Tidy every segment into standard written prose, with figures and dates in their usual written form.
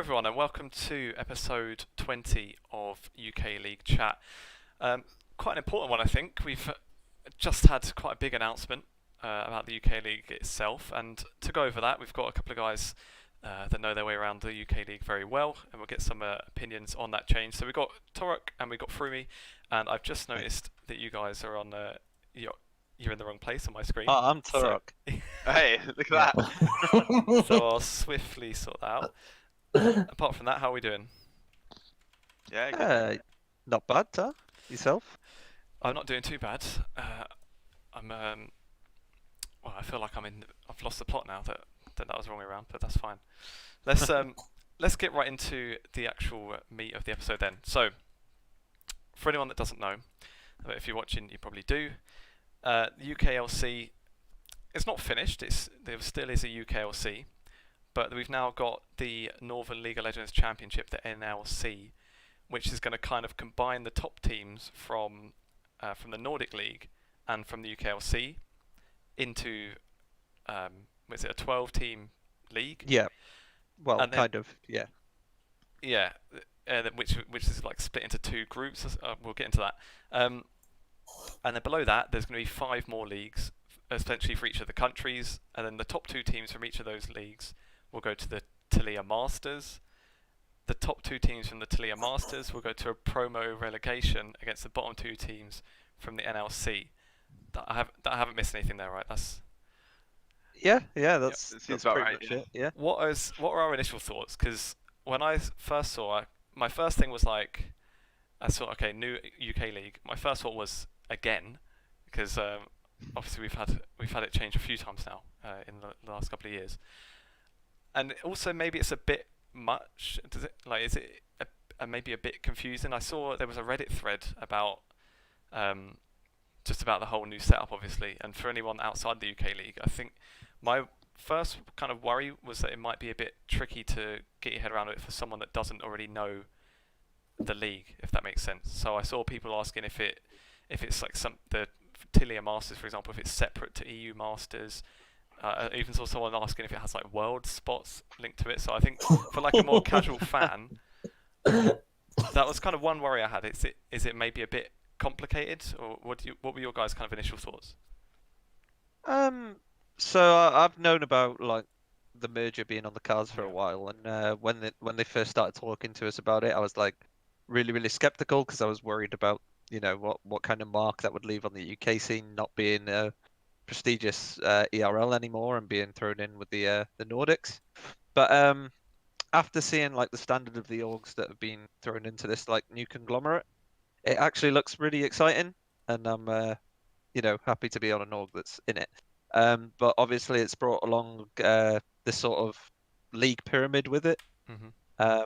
everyone, and welcome to episode 20 of UK League Chat. Quite an important one, I think. We've just had quite a big announcement about the UK League itself, and to go over that, we've got a couple of guys that know their way around the UK League very well, and we'll get some opinions on that change. So we've got Torok and we've got Froomie, and I've just noticed that you guys are on you're in the wrong place on my screen. Oh, I'm Torok. So, Hey, look at that. so I'll swiftly sort that out. Apart from that, how are we doing? Yeah, good. Not bad, huh? Yourself? I'm not doing too bad. I'm well, I feel like I've lost the plot now that was the wrong way around, but that's fine. Let's get right into the actual meat of the episode then. So, for anyone that doesn't know, but if you're watching, you probably do. The UKLC, it's not finished. There still is a UKLC, but we've now got the Northern League of Legends Championship, the NLC, which is going to kind of combine the top teams from the Nordic League and from the UKLC into was it a 12-team league? Yeah. Well, And then- kind of. Yeah. Yeah, which is like split into two groups. We'll get into that. And then below that, there's going to be 5 more leagues, essentially for each of the countries, and then the top 2 teams from each of those leagues will go to the Tilia Masters. The top 2 teams from the Tilia Masters will go to a promo relegation against the bottom 2 teams from the NLC. I haven't missed anything there, right? Yeah, that's It seems that's about pretty right, much yeah. it. Yeah. What are our initial thoughts? Because when I first saw it, my first thing was like, I saw, okay, new UK League. My first thought was again, because obviously we've had it change a few times now in the last couple of years, and also maybe it's a bit much. Is it maybe a bit confusing? I saw there was a Reddit thread about just about the whole new setup, obviously, and for anyone outside the UK League, I think my first kind of worry was that it might be a bit tricky to get your head around it for someone that doesn't already know the league, if that makes sense. So I saw people asking if it's like the Tilia Masters, for example, if it's separate to EU Masters. I even saw someone asking if it has like world spots linked to it. So I think for like a more casual fan, that was kind of one worry I had. Is it maybe a bit complicated, or what were your guys' kind of initial thoughts? So I've known about like the merger being on the cards for a while, and when they first started talking to us about it, I was like really skeptical because I was worried about what kind of mark that would leave on the UK scene not being a prestigious ERL anymore and being thrown in with the Nordics. But after seeing like the standard of the orgs that have been thrown into this like new conglomerate, it actually looks really exciting, and I'm happy to be on an org that's in it. But obviously it's brought along this sort of league pyramid with it. Mm-hmm.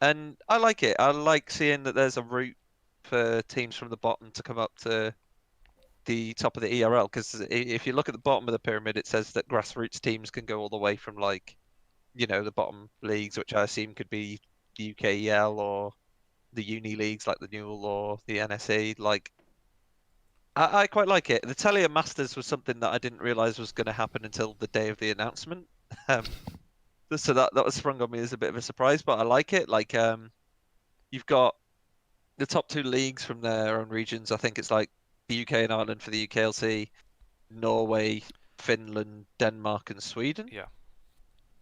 And I like it. I like seeing that there's a route for teams from the bottom to come up to the top of the ERL, because if you look at the bottom of the pyramid, it says that grassroots teams can go all the way from like, the bottom leagues, which I assume could be the UKEL or the uni leagues like the Newell or the NSE. Like, I quite like it. The Telia Masters was something that I didn't realize was going to happen until the day of the announcement. So that was sprung on me as a bit of a surprise, but I like it. Like, you've got the top 2 leagues from their own regions. I think it's like the UK and Ireland for the UKLC, Norway, Finland, Denmark, and Sweden. Yeah.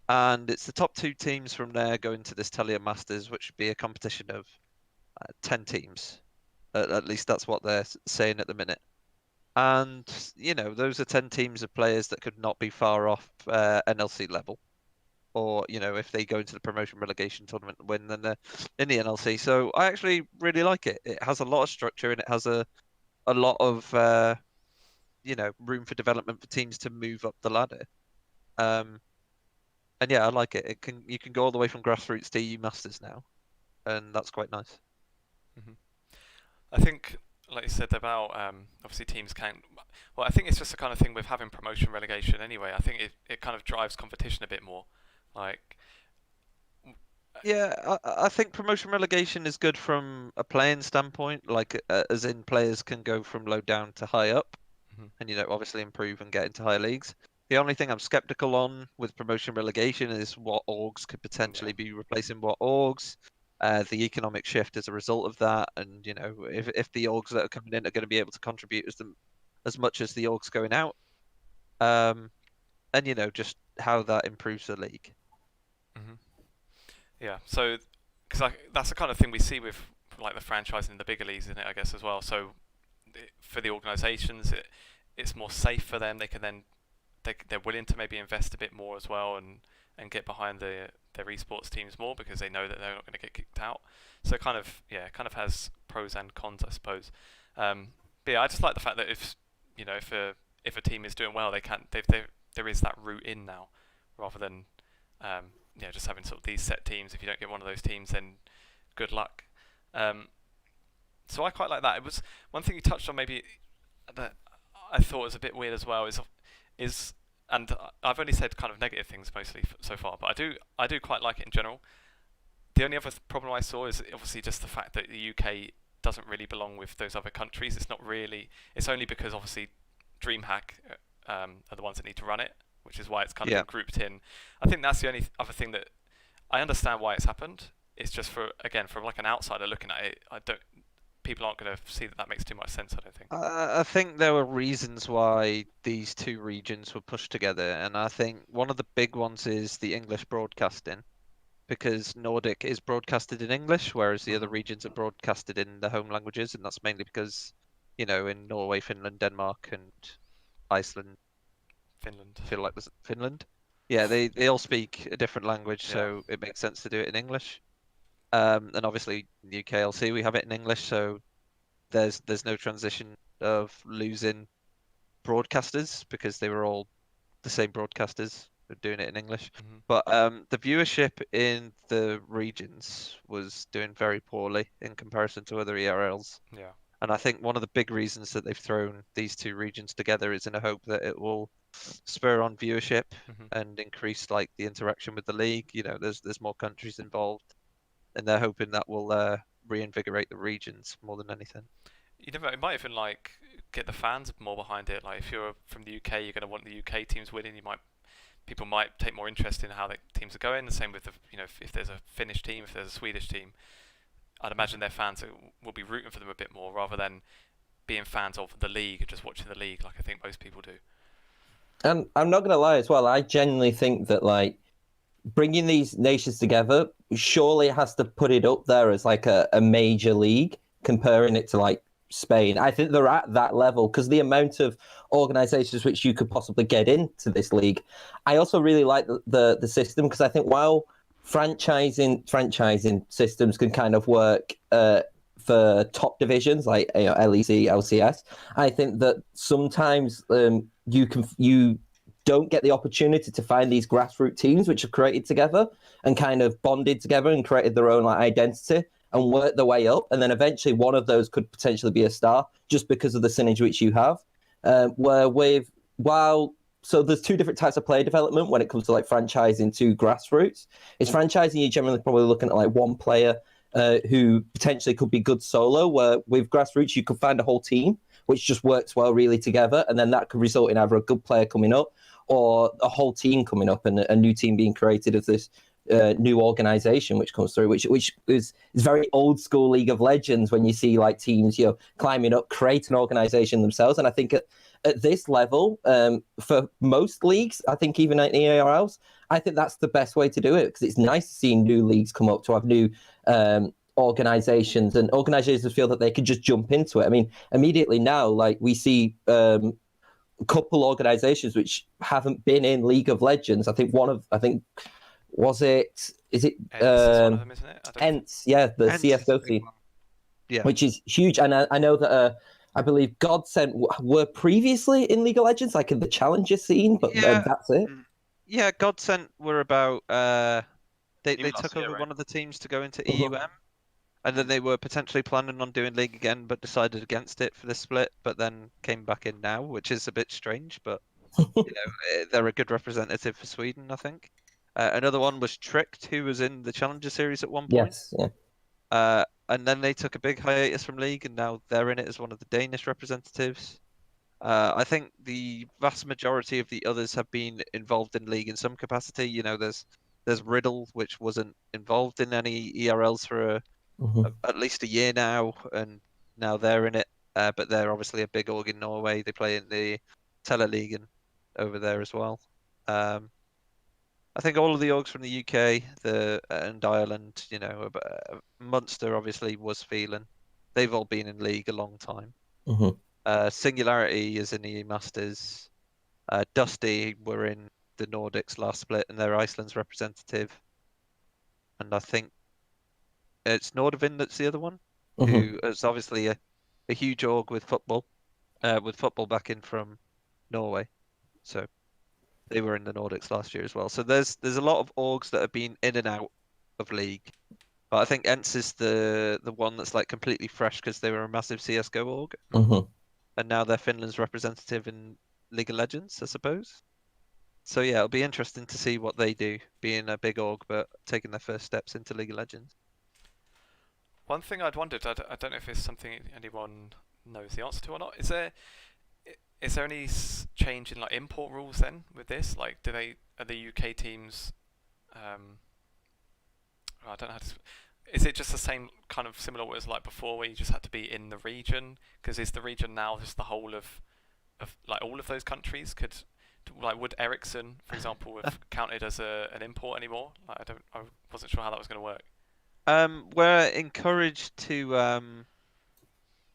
And it's the top 2 teams from there going to this Telia Masters, which would be a competition of 10 teams. At least that's what they're saying at the minute. And, those are 10 teams of players that could not be far off NLC level. Or, if they go into the promotion relegation tournament and win, then they're in the NLC. So I actually really like it. It has a lot of structure, and it has a lot of, room for development for teams to move up the ladder. And yeah, I like it. You can go all the way from grassroots to EU Masters now, and that's quite nice. Mm-hmm. I think, like you said about obviously teams can't. Well, I think it's just the kind of thing with having promotion relegation anyway. I think it kind of drives competition a bit more. Like, Yeah, I think promotion relegation is good from a playing standpoint, like as in players can go from low down to high up, Mhm. and obviously improve and get into higher leagues. The only thing I'm skeptical on with promotion relegation is what orgs could potentially be replacing what orgs. The economic shift as a result of that, and if the orgs that are coming in are going to be able to contribute as much as the orgs going out, and just how that improves the league. Yeah, so because that's the kind of thing we see with like the franchising in the bigger leagues, isn't it? I guess as well. So for the organisations, it's more safe for them. They can then they're willing to maybe invest a bit more as well and get behind their esports teams more because they know that they're not going to get kicked out. So it kind of has pros and cons, I suppose. But yeah, I just like the fact that if a team is doing well, there is that route in now, rather than just having sort of these set teams. If you don't get one of those teams, then good luck. So I quite like that. It was one thing you touched on maybe that I thought was a bit weird as well is and I've only said kind of negative things mostly so far, but I do quite like it in general. The only other problem I saw is obviously just the fact that the UK doesn't really belong with those other countries. It's not really. It's only because obviously DreamHack are the ones that need to run it, which is why it's kind of grouped in. I think that's the only other thing that I understand why it's happened. It's just from like an outsider looking at it, people aren't going to see that makes too much sense, I don't think. I think there were reasons why these two regions were pushed together, and I think one of the big ones is the English broadcasting, because Nordic is broadcasted in English, whereas the other regions are broadcasted in their home languages, and that's mainly because, in Norway, Finland, Denmark, and Iceland, Finland. I feel like was it Finland? Yeah, they all speak a different language, so it makes sense to do it in English. And obviously in the UKLC we have it in English, so there's no transition of losing broadcasters because they were all the same broadcasters doing it in English. But the viewership in the regions was doing very poorly in comparison to other ERLs. Yeah. And I think one of the big reasons that they've thrown these two regions together is in a hope that it will spur on viewership and increase like the interaction with the league. There's more countries involved, and they're hoping that will reinvigorate the regions more than anything. It might even like get the fans more behind it. Like if you're from the UK, you're going to want the UK teams winning. People might take more interest in how the teams are going. The same with if there's a Finnish team, if there's a Swedish team, I'd imagine their fans will be rooting for them a bit more rather than being fans of the league and just watching the league like I think most people do. And I'm not going to lie as well, I genuinely think that like bringing these nations together surely has to put it up there as like a major league, comparing it to like Spain. I think they're at that level because the amount of organizations which you could possibly get into this league. I also really like the system because I think while franchising systems can kind of work for top divisions like LEC, LCS, I think that sometimes you don't get the opportunity to find these grassroots teams which have created together and kind of bonded together and created their own like identity and work their way up, and then eventually one of those could potentially be a star just because of the synergy which you have. So there's two different types of player development when it comes to like franchising to grassroots. Is franchising, you're generally probably looking at like one player who potentially could be good solo, where with grassroots you could find a whole team which just works well really together, and then that could result in either a good player coming up or a whole team coming up and a new team being created of this new organization which comes through, which is very old school League of Legends when you see like teams climbing up, create an organization themselves. And I think at this level, for most leagues, I think even at EARLs, I think that's the best way to do it because it's nice to see new leagues come up, to have new organizations, and organizations feel that they can just jump into it. I mean, immediately now, like we see a couple organizations which haven't been in League of Legends. Was it? Is it? One of them, isn't it? ENCE, yeah, the ENCE CS:GO team, which is huge. And I know that I believe Godsent were previously in League of Legends, like in the Challenger scene, but that's it. Yeah, Godsent were about. They took over one of the teams to go into EUM, and then they were potentially planning on doing League again, but decided against it for the split. But then came back in now, which is a bit strange. But they're a good representative for Sweden, I think. Another one was Tricked, who was in the Challenger series at one point. Yes, yeah. And then they took a big hiatus from League, and now they're in it as one of the Danish representatives. I think the vast majority of the others have been involved in league in some capacity. You know, there's Riddle, which wasn't involved in any ERLs for at least a year now, and now they're in it. But they're obviously a big org in Norway. They play in the Teleligaen over there as well. I think all of the orgs from the UK, and Ireland, you know, Munster obviously was Phelan. They've all been in league a long time. Singularity is in the Masters. Dusty were in the Nordics last split, and they're Iceland's representative. And I think it's Nordvin that's the other one, who is obviously a huge org with football backing from Norway. So they were in the Nordics last year as well. So there's a lot of orgs that have been in and out of league. But I think Ents is the one that's like completely fresh because they were a massive CS:GO org. And now they're Finland's representative in League of Legends, I suppose. So yeah, it'll be interesting to see what they do, being a big org but taking their first steps into League of Legends. One thing I'd wondered, I don't know if it's something anyone knows the answer to or not. Is there any change in like import rules then with this? Like, are the UK teams? I don't know how to. Is it just the same kind of similar what it was like before, where you just had to be in the region? Because is the region now just the whole of like all of those countries? Would Ericsson, for example, have counted as an import anymore? Like, I wasn't sure how that was going to work. We're encouraged to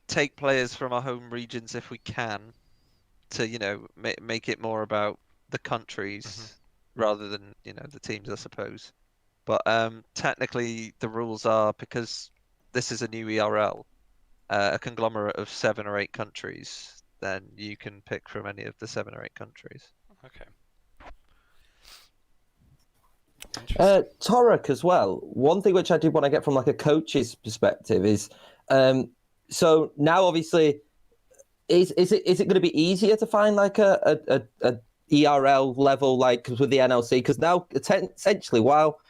take players from our home regions if we can, to, you know, make it more about the countries rather than, you know, the teams, I suppose. But technically the rules are, because this is a new ERL, a conglomerate of 7 or 8 countries, then you can pick from any of the 7 or 8 countries. Okay. Torok as well. One thing which I did want to get from like a coach's perspective is, so now obviously, is it going to be easier to find like a ERL level like with the NLC? Because now essentially while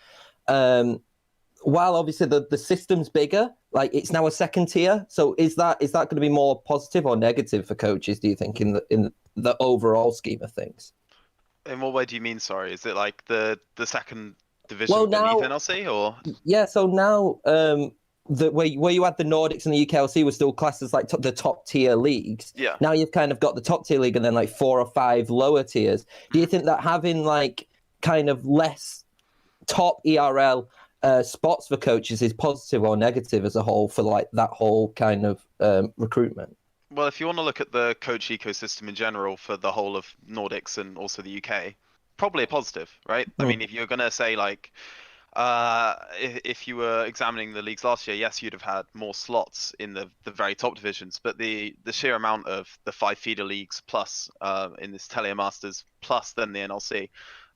obviously the system's bigger, like it's now a second tier. So is that going to be more positive or negative for coaches, do you think, in the overall scheme of things? In what way do you mean, sorry? Is it like the second division beneath NLC, or? Yeah, so now where you had the Nordics and the UKLC were still classed as like the top tier leagues. Yeah. Now you've kind of got the top tier league and then like 4 or 5 lower tiers. Do you think that having like kind of less top ERL spots for coaches is positive or negative as a whole for like that whole kind of recruitment? Well, if you want to look at the coach ecosystem in general for the whole of Nordics and also the UK, probably a positive, right? I mean, if you're going to say like, if you were examining the leagues last year, yes, you'd have had more slots in the very top divisions, but the sheer amount of the 5 feeder leagues plus in this Telemasters plus then the NLC,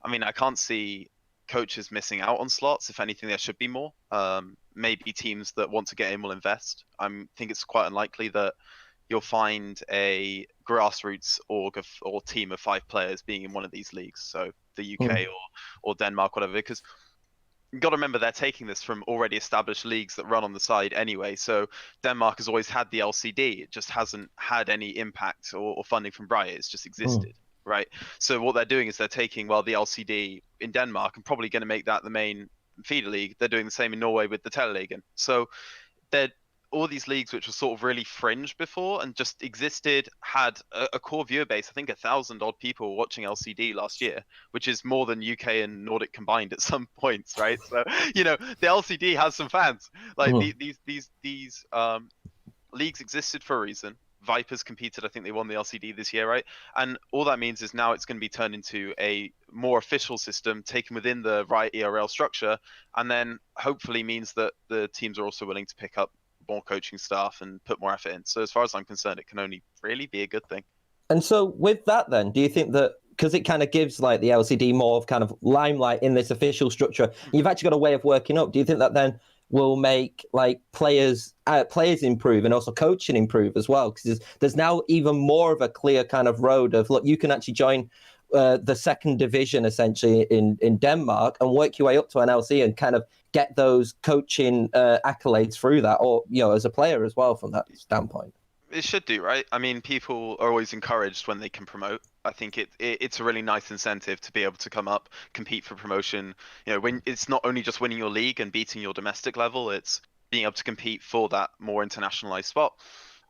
I mean, I can't see coaches missing out on slots. If anything, there should be more. Maybe teams that want to get in will invest. I think it's quite unlikely that you'll find a grassroots org or team of 5 players being in one of these leagues, so the UK or Denmark, whatever, because you've got to remember they're taking this from already established leagues that run on the side anyway. So Denmark has always had the LCD, it just hasn't had any impact or funding from Bright, it's just existed. Right. So what they're doing is they're taking, well, the LCD in Denmark and probably going to make that the main feeder league. They're doing the same in Norway with the Teleligaen. So they're all these leagues which were sort of really fringe before and just existed, had a core viewer base. I think 1,000 odd people watching LCD last year, which is more than UK and Nordic combined at some points, right? So, you know, the LCD has some fans. Like these leagues existed for a reason. Vipers competed, I think they won the LCD this year, right? And all that means is now it's going to be turned into a more official system taken within the right ERL structure, and then hopefully means that the teams are also willing to pick up more coaching staff and put more effort in. So as far as I'm concerned, it can only really be a good thing. And so with that then, do you think that, because it kind of gives like the LCD more of kind of limelight in this official structure, you've actually got a way of working up, do you think that then will make like players improve and also coaching improve as well? Because there's now even more of a clear kind of road of, look, you can actually join the second division essentially in Denmark and work your way up to an LC and kind of get those coaching accolades through that, or, you know, as a player as well from that standpoint. It should do, right? I mean, people are always encouraged when they can promote. I think it's a really nice incentive to be able to come up, compete for promotion. You know, when it's not only just winning your league and beating your domestic level, it's being able to compete for that more internationalized spot.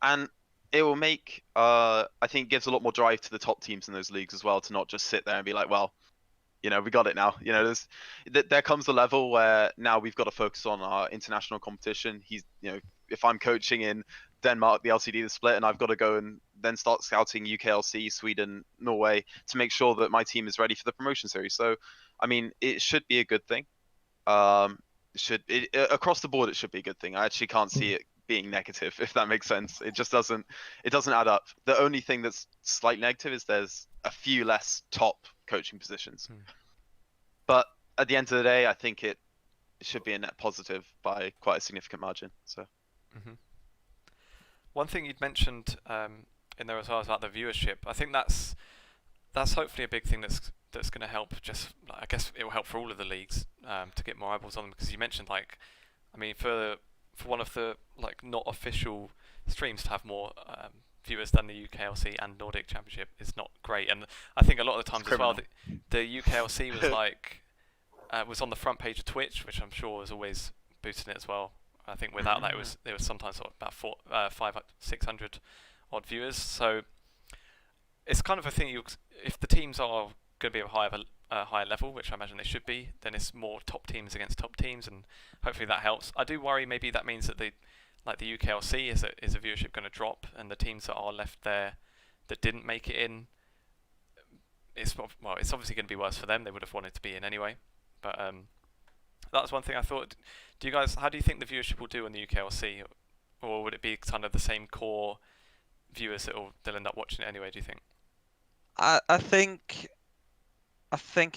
And it will make, I think, gives a lot more drive to the top teams in those leagues as well to not just sit there and be like, well, you know, we got it now. You know, there comes a level where now we've got to focus on our international competition. You know, if I'm coaching in Denmark, the LCD, the split, and I've got to go and then start scouting UKLC, Sweden, Norway to make sure that my team is ready for the promotion series. So, I mean, it should be a good thing. Across the board, it should be a good thing. I actually can't see it being negative, if that makes sense. It just doesn't add up. The only thing that's slight negative is there's a few less top coaching positions. But at the end of the day, I think it should be a net positive by quite a significant margin. So. One thing you'd mentioned in there as well is about the viewership. I think that's hopefully a big thing that's going to help. Just I guess it will help for all of the leagues to get more eyeballs on them, because you mentioned, like, I mean, for one of the like not official streams to have more viewers than the UKLC and Nordic Championship is not great. And I think a lot of the times as well, the UKLC was like was on the front page of Twitch, which I'm sure was always boosting it as well. I think without that, it was sometimes sort of about 500-600 odd viewers. So it's kind of a thing. If the teams are going to be of a higher level, which I imagine they should be, then it's more top teams against top teams, and hopefully that helps. I do worry maybe that means that the UKLC is a viewership going to drop, and the teams that are left there that didn't make it in, it's obviously going to be worse for them. They would have wanted to be in anyway, but that was one thing I thought. How do you think the viewership will do in the UKLC, or would it be kind of the same core viewers they'll end up watching it anyway? Do you think? I think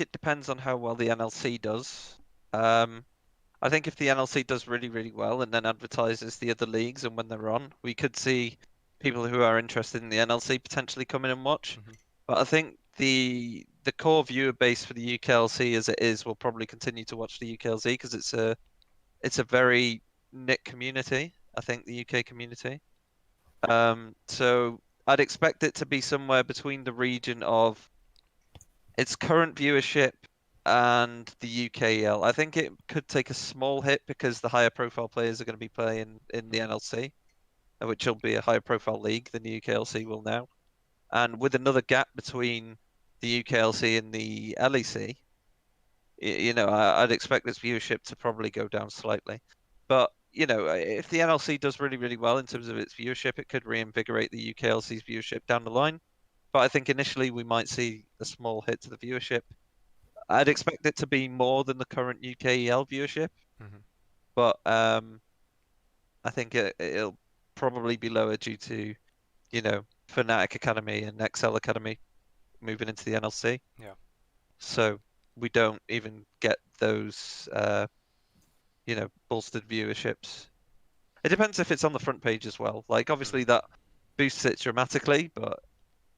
it depends on how well the NLC does. I think if the NLC does really, really well and then advertises the other leagues, and when they're on, we could see people who are interested in the NLC potentially come in and watch. But I think the core viewer base for the UKLC as it is will probably continue to watch the UKLC because it's a very knit community. I think the UK community. So I'd expect it to be somewhere between the region of its current viewership and the UKEL. I think it could take a small hit because the higher profile players are going to be playing in the NLC, which will be a higher profile league than the UKLC will now. And with another gap between the UKLC and the LEC, you know, I'd expect its viewership to probably go down slightly. But, you know, if the NLC does really, really well in terms of its viewership, it could reinvigorate the UKLC's viewership down the line. But I think initially we might see a small hit to the viewership. I'd expect it to be more than the current UKEL viewership. But I think it'll probably be lower due to, you know, Fnatic Academy and XL Academy moving into the NLC. Yeah. So we don't even get those, you know, bolstered viewerships. It depends if it's on the front page as well. Like, obviously that boosts it dramatically, but,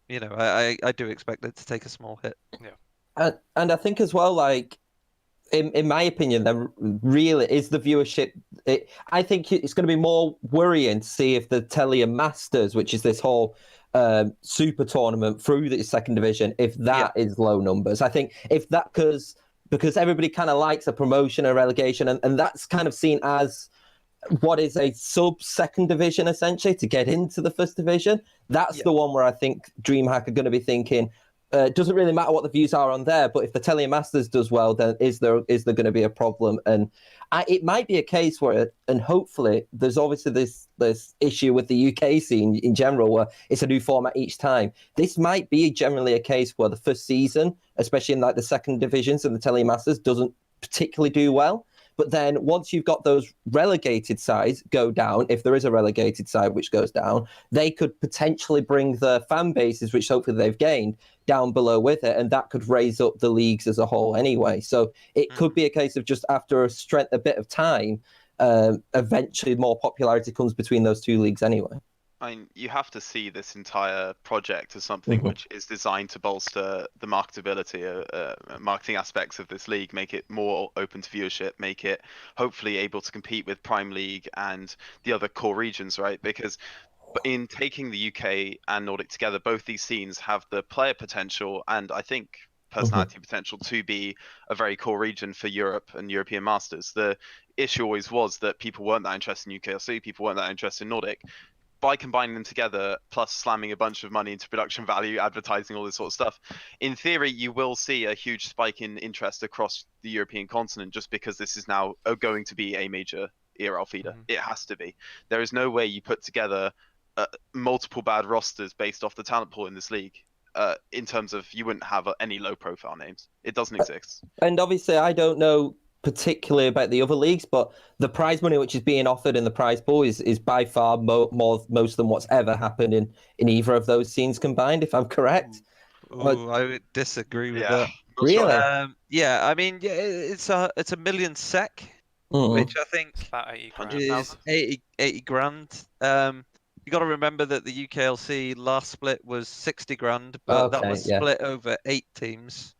you know, I do expect it to take a small hit. Yeah. And I think as well, like, in my opinion, there really is the viewership. I think it's going to be more worrying to see if the Telium Masters, which is this whole super tournament through the second division, if that is low numbers. I think if that, because everybody kind of likes a promotion or relegation, and that's kind of seen as what is a sub-second division, essentially, to get into the first division. That's the one where I think DreamHack are going to be thinking, it doesn't really matter what the views are on there, but if the Telemasters does well, then is there going to be a problem? And it might be a case where, and hopefully, there's obviously this issue with the UK scene in general, where it's a new format each time. This might be generally a case where the first season, especially in like the second divisions and the Telemasters, doesn't particularly do well. But then once you've got those relegated sides go down, if there is a relegated side which goes down, they could potentially bring the fan bases, which hopefully they've gained, down below with it, and that could raise up the leagues as a whole anyway. So it could be a case of just after a bit of time, eventually more popularity comes between those two leagues anyway. I mean, you have to see this entire project as something which is designed to bolster the marketability, marketing aspects of this league, make it more open to viewership, make it hopefully able to compete with Prime League and the other core regions, right? Because but in taking the UK and Nordic together, both these scenes have the player potential and I think personality potential to be a very core region for Europe and European Masters. The issue always was that people weren't that interested in UKLC, people weren't that interested in Nordic. By combining them together, plus slamming a bunch of money into production value, advertising, all this sort of stuff, in theory, you will see a huge spike in interest across the European continent just because this is now going to be a major ERL feeder. It has to be. There is no way you put together multiple bad rosters based off the talent pool in this league. In terms of you wouldn't have any low profile names. It doesn't exist. And obviously, I don't know particularly about the other leagues, but the prize money which is being offered in the prize pool is by far most than what's ever happened in either of those scenes combined, if I'm correct. Ooh, I would disagree with that. Really? Yeah, I mean, yeah, it's a million SEK, which I think It's about 80 grand. is 80 grand. You got to remember that the UKLC last split was 60 grand, but that was split over 8 teams.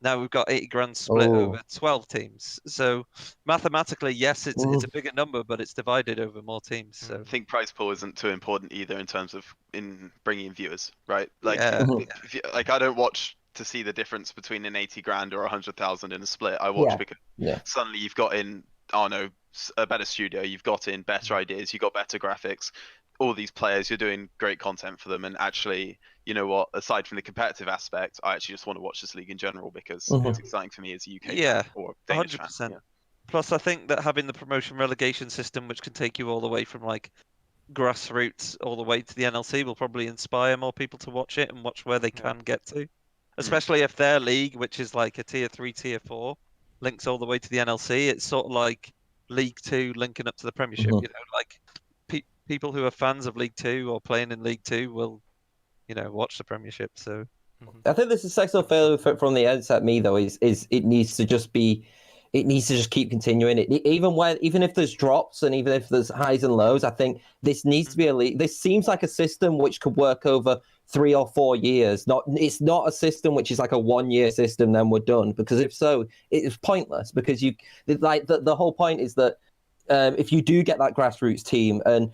Now we've got 80 grand split over 12 teams. So mathematically, yes, it's a bigger number, but it's divided over more teams. So I think prize pool isn't too important either in terms of bringing in viewers, right? Like, like I don't watch to see the difference between an 80 grand or 100,000 in a split. I watch because suddenly you've got in, a better studio, you've got in better ideas, you've got better graphics. All these players, you're doing great content for them, and actually, you know what? Aside from the competitive aspect, I actually just want to watch this league in general because it's exciting for me as a UK fan or Danish 100%. Fan. Yeah. Plus, I think that having the promotion relegation system, which can take you all the way from like grassroots all the way to the NLC, will probably inspire more people to watch it and watch where they can get to. Especially if their league, which is like a tier 3, tier 4, links all the way to the NLC. It's sort of like League 2 linking up to the Premiership. You know, like people who are fans of League 2 or playing in League 2 will, watch the Premiership. So I think this is sexual failure from the outset. Me though is it needs to just keep continuing. Even if there's drops and even if there's highs and lows, I think this needs to be a league. This seems like a system which could work over 3 or 4 years. It's not a system which is like a 1-year system, then we're done. Because if so, it is pointless. Because the whole point is that if you do get that grassroots team and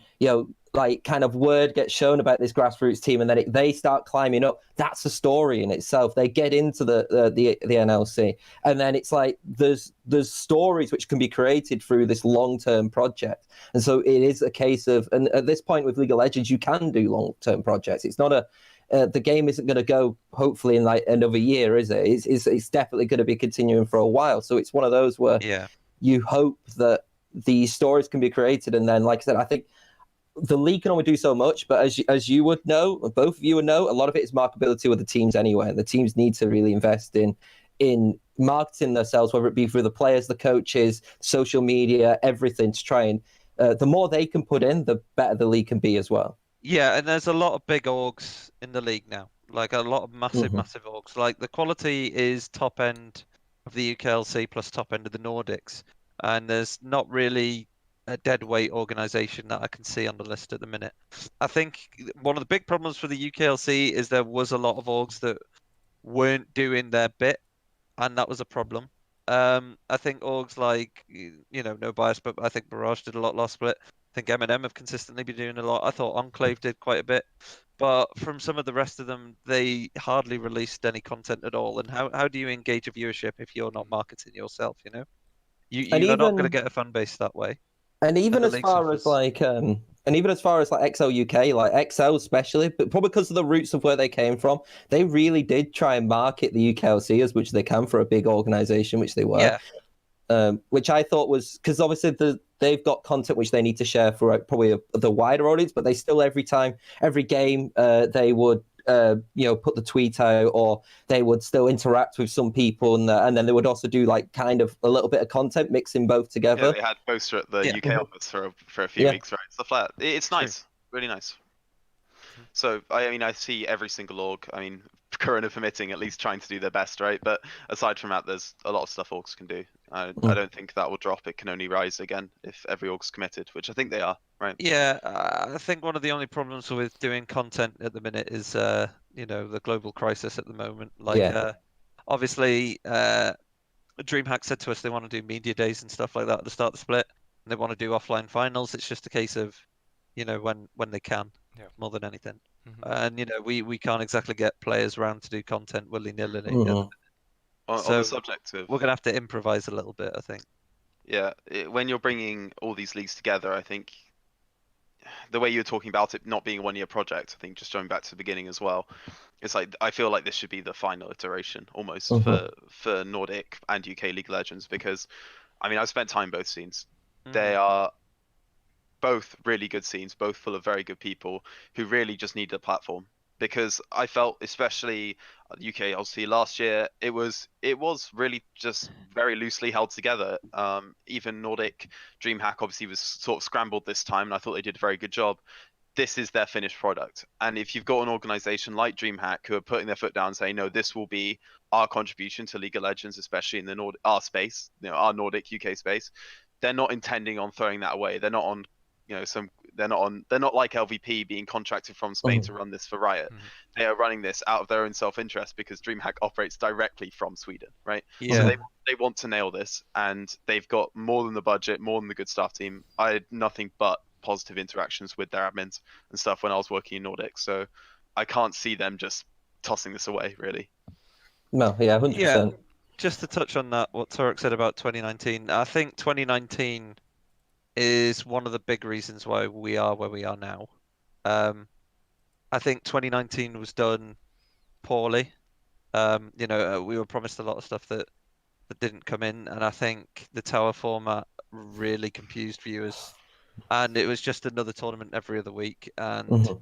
kind of word gets shown about this grassroots team and then they start climbing up, that's a story in itself. They get into the NLC and then it's like there's stories which can be created through this long-term project. And so it is a case of, and at this point with League of Legends, you can do long-term projects. It's not the game isn't going to go hopefully in like another year, is it? It's definitely going to be continuing for a while. So it's one of those where you hope that these stories can be created. And then, like I said, I think the league can only do so much, but as you would know, both of you would know, a lot of it is marketability with the teams anyway. And the teams need to really invest in marketing themselves, whether it be through the players, the coaches, social media, everything, to try and the more they can put in, the better the league can be as well. Yeah, and there's a lot of big orgs in the league now, like a lot of massive orgs. Like the quality is top end of the UKLC plus top end of the Nordics, and there's not really a deadweight organization that I can see on the list at the minute. I think one of the big problems for the UKLC is there was a lot of orgs that weren't doing their bit, and that was a problem. I think orgs like, no bias, but I think Barrage did a lot last split. I think M&M have consistently been doing a lot. I thought Enclave did quite a bit, but from some of the rest of them, they hardly released any content at all. And how do you engage a viewership if you're not marketing yourself? You're not going to get a fan base that way. And even as far as like XL UK, like XL especially, but probably because of the roots of where they came from, they really did try and market the UKLC as much as they can for a big organization, which they were. Yeah. Which I thought was, because obviously they've got content which they need to share for probably the wider audience, but they still every game they would put the tweet out, or they would still interact with some people, and then they would also do like kind of a little bit of content mixing both together. Yeah, they had poster at the UK office for a few weeks, right? Stuff like that. It's nice, really nice. So I see every single org. Corona permitting, at least trying to do their best, right? But aside from that, there's a lot of stuff orgs can do. I don't think that will drop. It can only rise again if every org's committed, which I think they are, right? Yeah, I think one of the only problems with doing content at the minute is, the global crisis at the moment. Obviously, DreamHack said to us they want to do media days and stuff like that at the start of the split, and they want to do offline finals. It's just a case of, when they can. more than anything. Mhm. And we can't exactly get players around to do content willy-nilly. Mhm. On So the subject of we're gonna have to improvise a little bit, I think. yeah, when you're bringing all these leagues together, I think the way you were talking about it not being a 1-year project, I think just going back to the beginning as well, it's like I feel like this should be the final iteration almost for Nordic and UK League of Legends, because I mean I've spent time in both scenes. They are both really good scenes, both full of very good people who really just need a platform. Because I felt, especially UKLC last year, it was really just very loosely held together. Even Nordic DreamHack obviously was sort of scrambled this time, and I thought they did a very good job. This is their finished product, and if you've got an organization like DreamHack who are putting their foot down and saying, no, this will be our contribution to League of Legends, especially in the our space, our Nordic UK space, they're not intending on throwing that away. They're not on they're not like LVP being contracted from Spain to run this for Riot. They are running this out of their own self-interest because DreamHack operates directly from Sweden, right? Yeah. So they want to nail this, and they've got more than the budget, more than the good staff team. I had nothing but positive interactions with their admins and stuff when I was working in Nordic, so I can't see them just tossing this away, really. No, yeah, 100%. Yeah. Just to touch on that, what Torok said about 2019, I think 2019 is one of the big reasons why we are where we are now. I think 2019 was done poorly. We were promised a lot of stuff that didn't come in, and I think the tower format really confused viewers, and it was just another tournament every other week. And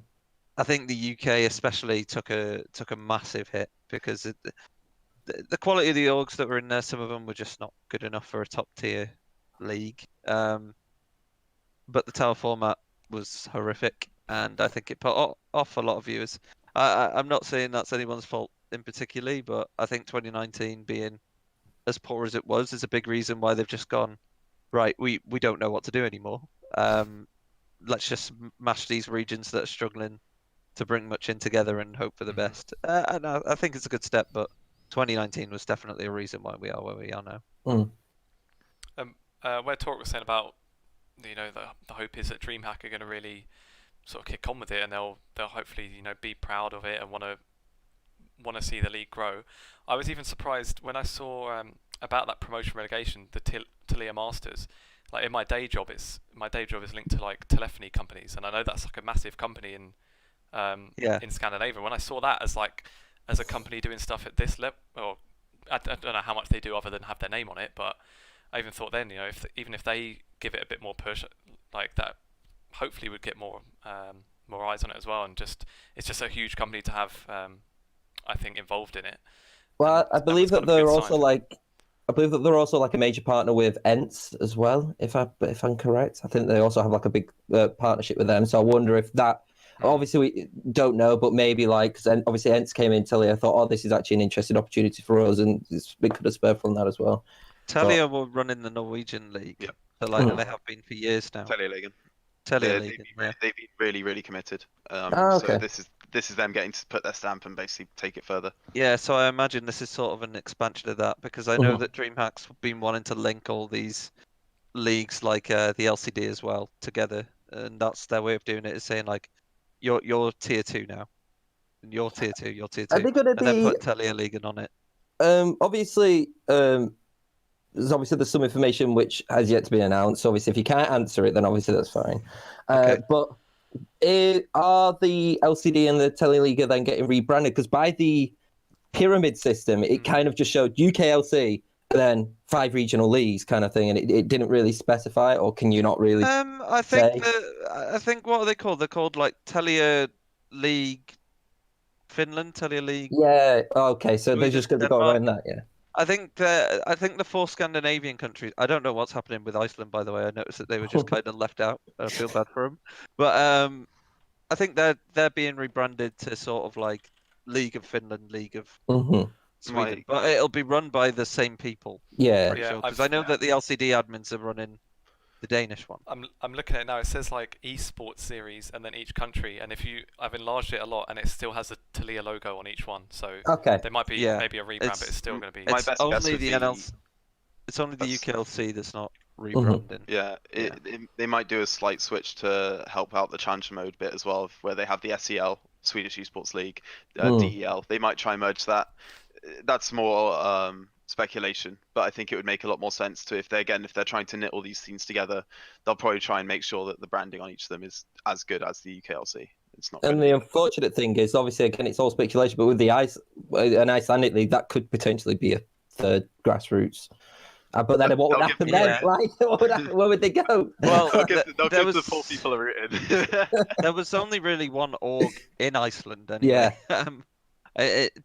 I think the UK especially took a massive hit because the quality of the orgs that were in there, some of them were just not good enough for a top tier league. But the tower format was horrific, and I think it put off a lot of viewers. I'm not saying that's anyone's fault in particularly, but I think 2019 being as poor as it was is a big reason why they've just gone, right, we don't know what to do anymore. Let's just mash these regions that are struggling to bring much in together and hope for the best. And I think it's a good step, but 2019 was definitely a reason why we are where we are now. Where Torok was saying about the hope is that DreamHack are going to really sort of kick on with it, and they'll hopefully be proud of it and want to see the league grow. I was even surprised when I saw about that promotion relegation, the Talia Masters. Like in my day job is linked to like telephony companies, and I know that's like a massive company in Scandinavia. When I saw that as a company doing stuff at this level, or I don't know how much they do other than have their name on it, but I even thought then, even if they give it a bit more push, like that, hopefully would get more eyes on it as well. And it's just a huge company to have, I think, involved in it. Well, I believe that they're also like a major partner with ENTS as well, if I'm correct. I think they also have like a big partnership with them. So I wonder if that. Obviously, we don't know, but maybe because obviously ENTS came in, Talia thought, oh, this is actually an interesting opportunity for us, and it could have spurred from that as well. Talia will run in the Norwegian league. Yeah. So they have been for years now. Talia League. They've been really, really committed. Okay. So this is them getting to put their stamp and basically take it further. Yeah, so I imagine this is sort of an expansion of that, because I know that DreamHack's been wanting to link all these leagues like the LCD as well together, and that's their way of doing it, is saying like, you're tier 2 now, and you're tier 2, you're tier 2, Are they going to be? Then put Talia League on it. Obviously, there's some information which has yet to be announced. So obviously, if you can't answer it, then obviously that's fine. Okay. But are the LCD and the Teleliga then getting rebranded? Because by the pyramid system, it kind of just showed UKLC, then 5 regional leagues kind of thing, and it didn't really specify, or can you not really? I think what are they called? They're called like Telia League Finland, Telia League. Yeah. Okay. So they're just going to go Denmark. around that. Yeah. I think the 4 Scandinavian countries. I don't know what's happening with Iceland, by the way. I noticed that they were just kind of left out. I feel bad for them. But I think they're being rebranded to sort of like League of Finland, League of Sweden. But it'll be run by the same people. Yeah. Because I know that the LCD admins are running the Danish one. I'm looking at it now. It says like Esports series and then each country, and I've enlarged it a lot, and it still has a Talia logo on each one. So there might be maybe a rebrand, but it's still going to be. It's only the NLC. It's only the UKLC that's not rebranding. Yeah, they might do a slight switch to help out the challenger mode bit as well, where they have the SEL, Swedish Esports League, DEL. They might try and merge that. That's more speculation, but I think it would make a lot more sense to if they're trying to knit all these things together, they'll probably try and make sure that the branding on each of them is as good as the UKLC. It's not. And the unfortunate thing is, obviously, again, it's all speculation, but with the an Icelandic league, that could potentially be a third grassroots. But then what would happen then? Like, where would they go? Well, they'll give there the 4 people are written. there was only really one org in Iceland anyway. Yeah.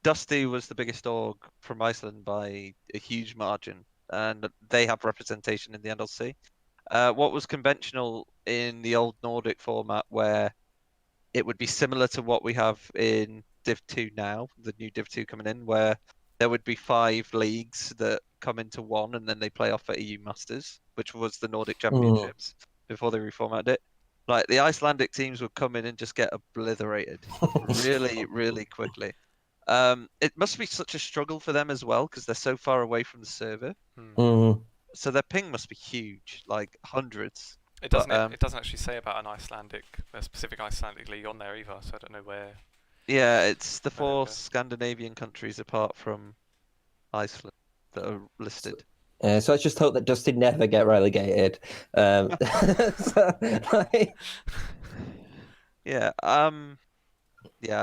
Dusty was the biggest org from Iceland by a huge margin, and they have representation in the NLC. What was conventional in the old Nordic format, where it would be similar to what we have in Div 2 now, the new Div 2 coming in, where there would be 5 leagues that come into one, and then they play off at EU Masters, which was the Nordic Championships before they reformatted it. Like, the Icelandic teams would come in and just get obliterated really, really quickly. It must be such a struggle for them as well, because they're so far away from the server. So their ping must be huge, like hundreds. It doesn't. It doesn't actually say about a specific Icelandic league on there either, so I don't know where. Yeah, it's the 4 Scandinavian countries apart from Iceland that are listed. So let's just hope that Dusty never get relegated. Yeah. Yeah.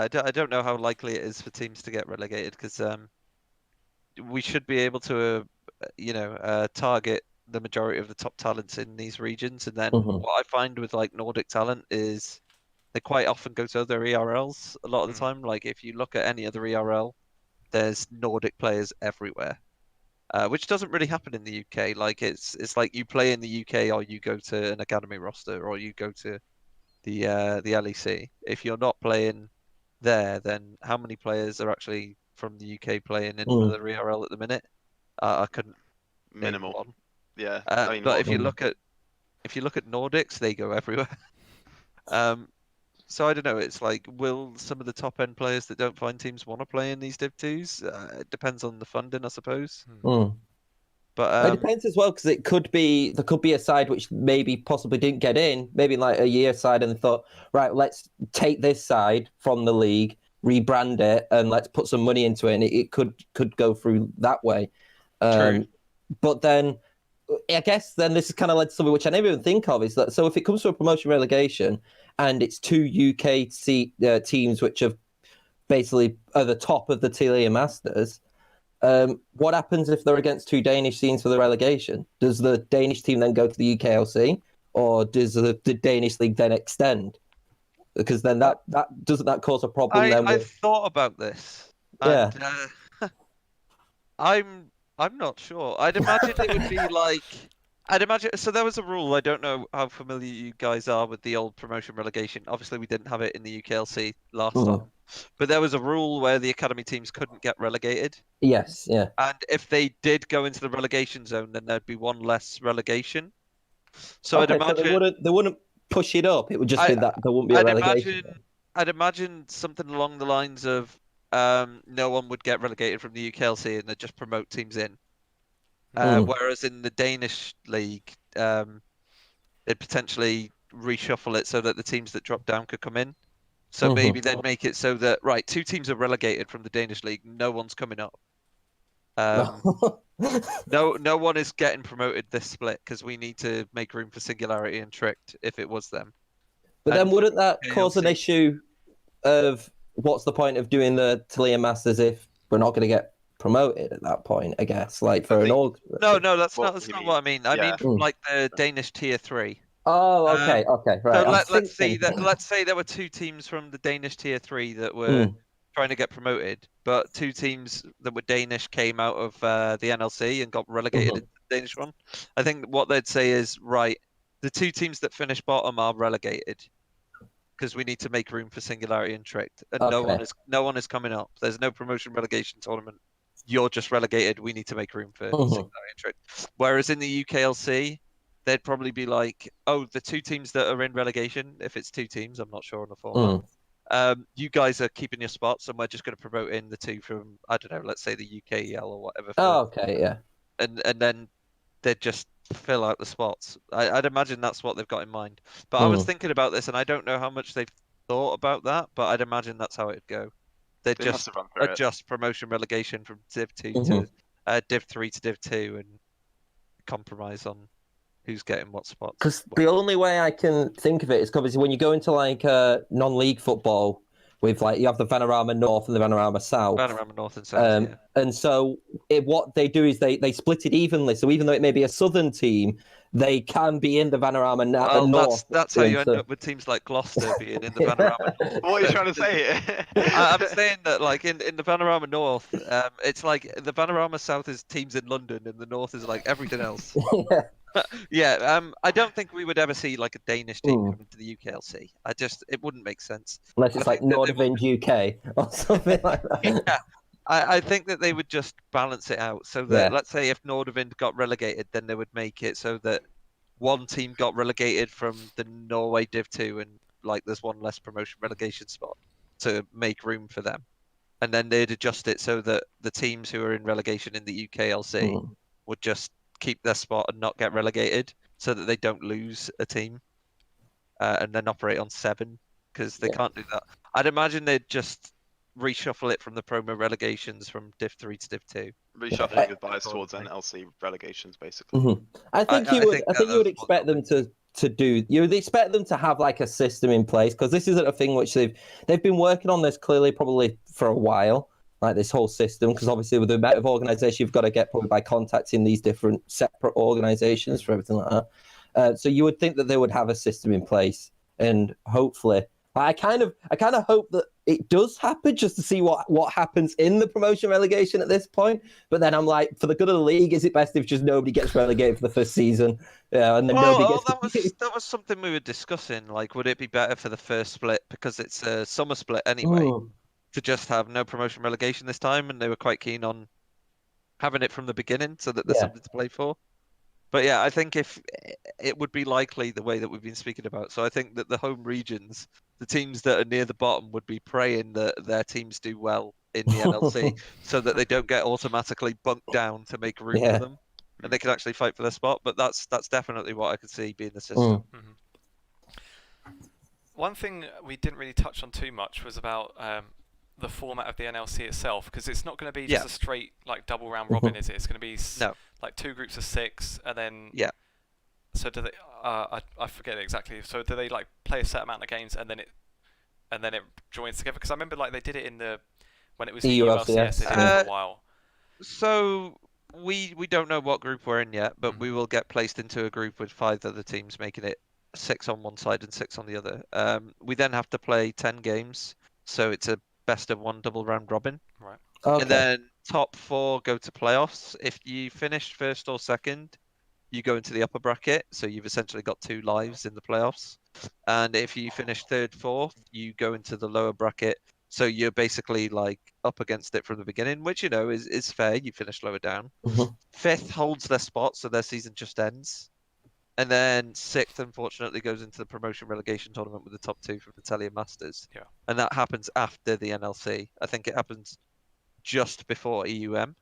I don't know how likely it is for teams to get relegated, because we should be able to, target the majority of the top talents in these regions, and then what I find with like Nordic talent is they quite often go to other ERLs a lot of the time. Like, if you look at any other ERL, there's Nordic players everywhere, which doesn't really happen in the UK. Like, it's like you play in the UK, or you go to an academy roster, or you go to the LEC. If you're not playing there, then how many players are actually from the UK playing in another ERL at the minute? I couldn't. Minimal. One. Yeah. But if you look at Nordics, they go everywhere. So I don't know. It's like, will some of the top end players that don't find teams want to play in these Div 2s? It depends on the funding, I suppose. But it depends as well, because there could be a side which maybe possibly didn't get in, maybe like a year side, and they thought, right, let's take this side from the league, rebrand it, and let's put some money into it, and it could go through that way. True. But then, I guess then this is kind of led to something which I never even think of, is that, so if it comes to a promotion relegation and it's 2 UK teams which have basically are the top of the Telia Masters, what happens if they're against 2 Danish teams for the relegation? Does the Danish team then go to the UKLC, or does the Danish league then extend? Because then that doesn't that cause a problem then? I've thought about this. Yeah. And, I'm not sure. I'd imagine it would be like, so there was a rule. I don't know how familiar you guys are with the old promotion relegation. Obviously, we didn't have it in the UKLC last time, but there was a rule where the academy teams couldn't get relegated. Yes, yeah. And if they did go into the relegation zone, then there'd be 1 less relegation. So I'd imagine so they wouldn't push it up. It would just be that there wouldn't be a relegation. I'd imagine something along the lines of no one would get relegated from the UKLC, and they'd just promote teams in. Whereas in the Danish league, they'd potentially reshuffle it so that the teams that drop down could come in. So maybe they'd make it so that, right, 2 teams are relegated from the Danish league, no one's coming up. No one is getting promoted this split, because we need to make room for Singularity and Tricked if it was them. But then wouldn't that cause an issue of what's the point of doing the Telia Masters if we're not going to get promoted at that point, I guess, like for an org? No, that's not what I mean. I mean from like the Danish tier 3. Oh, okay, right. So let's say there were 2 teams from the Danish tier 3 that were trying to get promoted, but 2 teams that were Danish came out of the NLC and got relegated into the Danish one. I think what they'd say is, right, the 2 teams that finish bottom are relegated, because we need to make room for Singularity and Tricked, and no one is coming up. There's no promotion relegation tournament. You're just relegated. We need to make room for Singularity and Tricked. Whereas in the UKLC, they'd probably be like, oh, the 2 teams that are in relegation, if it's 2 teams, I'm not sure on the format. You guys are keeping your spots, and we're just going to promote in the 2 from, I don't know, let's say the UKEL or whatever. Oh, okay, yeah. And then they'd just fill out the spots. I'd imagine that's what they've got in mind. But I was thinking about this, and I don't know how much they've thought about that, but I'd imagine that's how it'd go. They'd They must just have run through it. adjust promotion relegation from Div 2 to Div 3 to Div 2 and compromise on who's getting what spots. Because the only way I can think of it is obviously when you go into like non-league football with like you have the Vanarama North and the Vanarama South. Vanarama North and South, yeah. And so what they do is they split it evenly. So even though it may be a southern team, they can be in the Vanarama North. That's how you end up with teams like Gloucester being in the Vanarama North. What are you trying to say? I'm saying that like in the Vanarama North, it's like the Vanarama South is teams in London and the North is like everything else. Yeah, I don't think we would ever see like a Danish team coming to the UKLC. It wouldn't make sense. Unless it's like Nordavind UK or something like that. Yeah, I think that they would just balance it out so that let's say if Nordavind got relegated, then they would make it so that one team got relegated from the Norway Div 2 and like there's one less promotion relegation spot to make room for them. And then they'd adjust it so that the teams who are in relegation in the UKLC would just keep their spot and not get relegated so that they don't lose a team and then operate on 7 because they can't do that. I'd imagine they'd just reshuffle it from the promo relegations from Div 3 to Div 2. Reshuffling with bias towards NLC relegations, basically. I think you would expect them to do. You would expect them to have like a system in place because this isn't a thing which they've been working on this clearly probably for a while. Like this whole system, because obviously with the amount of organisation you've got to get probably by contacting these different separate organisations for everything like that. So you would think that they would have a system in place, and hopefully, I kind of hope that it does happen just to see what happens in the promotion relegation at this point. But then I'm like, for the good of the league, is it best if just nobody gets relegated for the first season? Yeah, and then nobody gets. That was something we were discussing. Like, would it be better for the first split because it's a summer split anyway? To just have no promotion relegation this time, and they were quite keen on having it from the beginning so that there's something to play for. But yeah, I think if it would be likely the way that we've been speaking about. So I think that the home regions, the teams that are near the bottom, would be praying that their teams do well in the NLC so that they don't get automatically bunked down to make room for them, and they can actually fight for their spot. But that's definitely what I could see being the system. One thing we didn't really touch on too much was about the format of the NLC itself, because it's not going to be just a straight like double round robin, is it? It's going to be like 2 groups of 6, and then So do they? I forget exactly. So do they like play a set amount of games and then it joins together? Because I remember like they did it when it was EULCS. They did it for a while. So we don't know what group we're in yet, but we will get placed into a group with 5 other teams, making it 6 on one side and 6 on the other. We then have to play 10 games, so it's a best of 1 double round robin. Right. Okay. And then top 4 go to playoffs. If you finish first or second, you go into the upper bracket, so you've essentially got 2 lives in the playoffs. And if you finish 3rd, 4th, you go into the lower bracket. So you're basically like up against it from the beginning, which is fair. You finish lower down. 5th holds their spot, so their season just ends. And then 6th, unfortunately, goes into the promotion relegation tournament with the top 2 from the Italian Masters. Yeah. And that happens after the NLC. I think it happens just before EUM.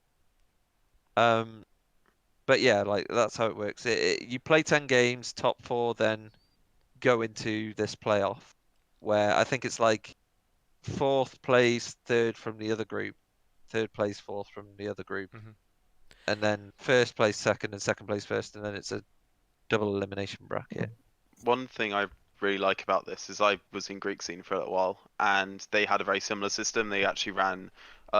But yeah, like that's how it works. You play 10 games, top 4 then go into this playoff, where I think it's like 4th plays 3rd from the other group, 3rd plays 4th from the other group, and then 1st plays 2nd and 2nd plays 1st, and then it's a double elimination bracket. One thing I really like about this is I was in Greek scene for a little while, and they had a very similar system. They actually ran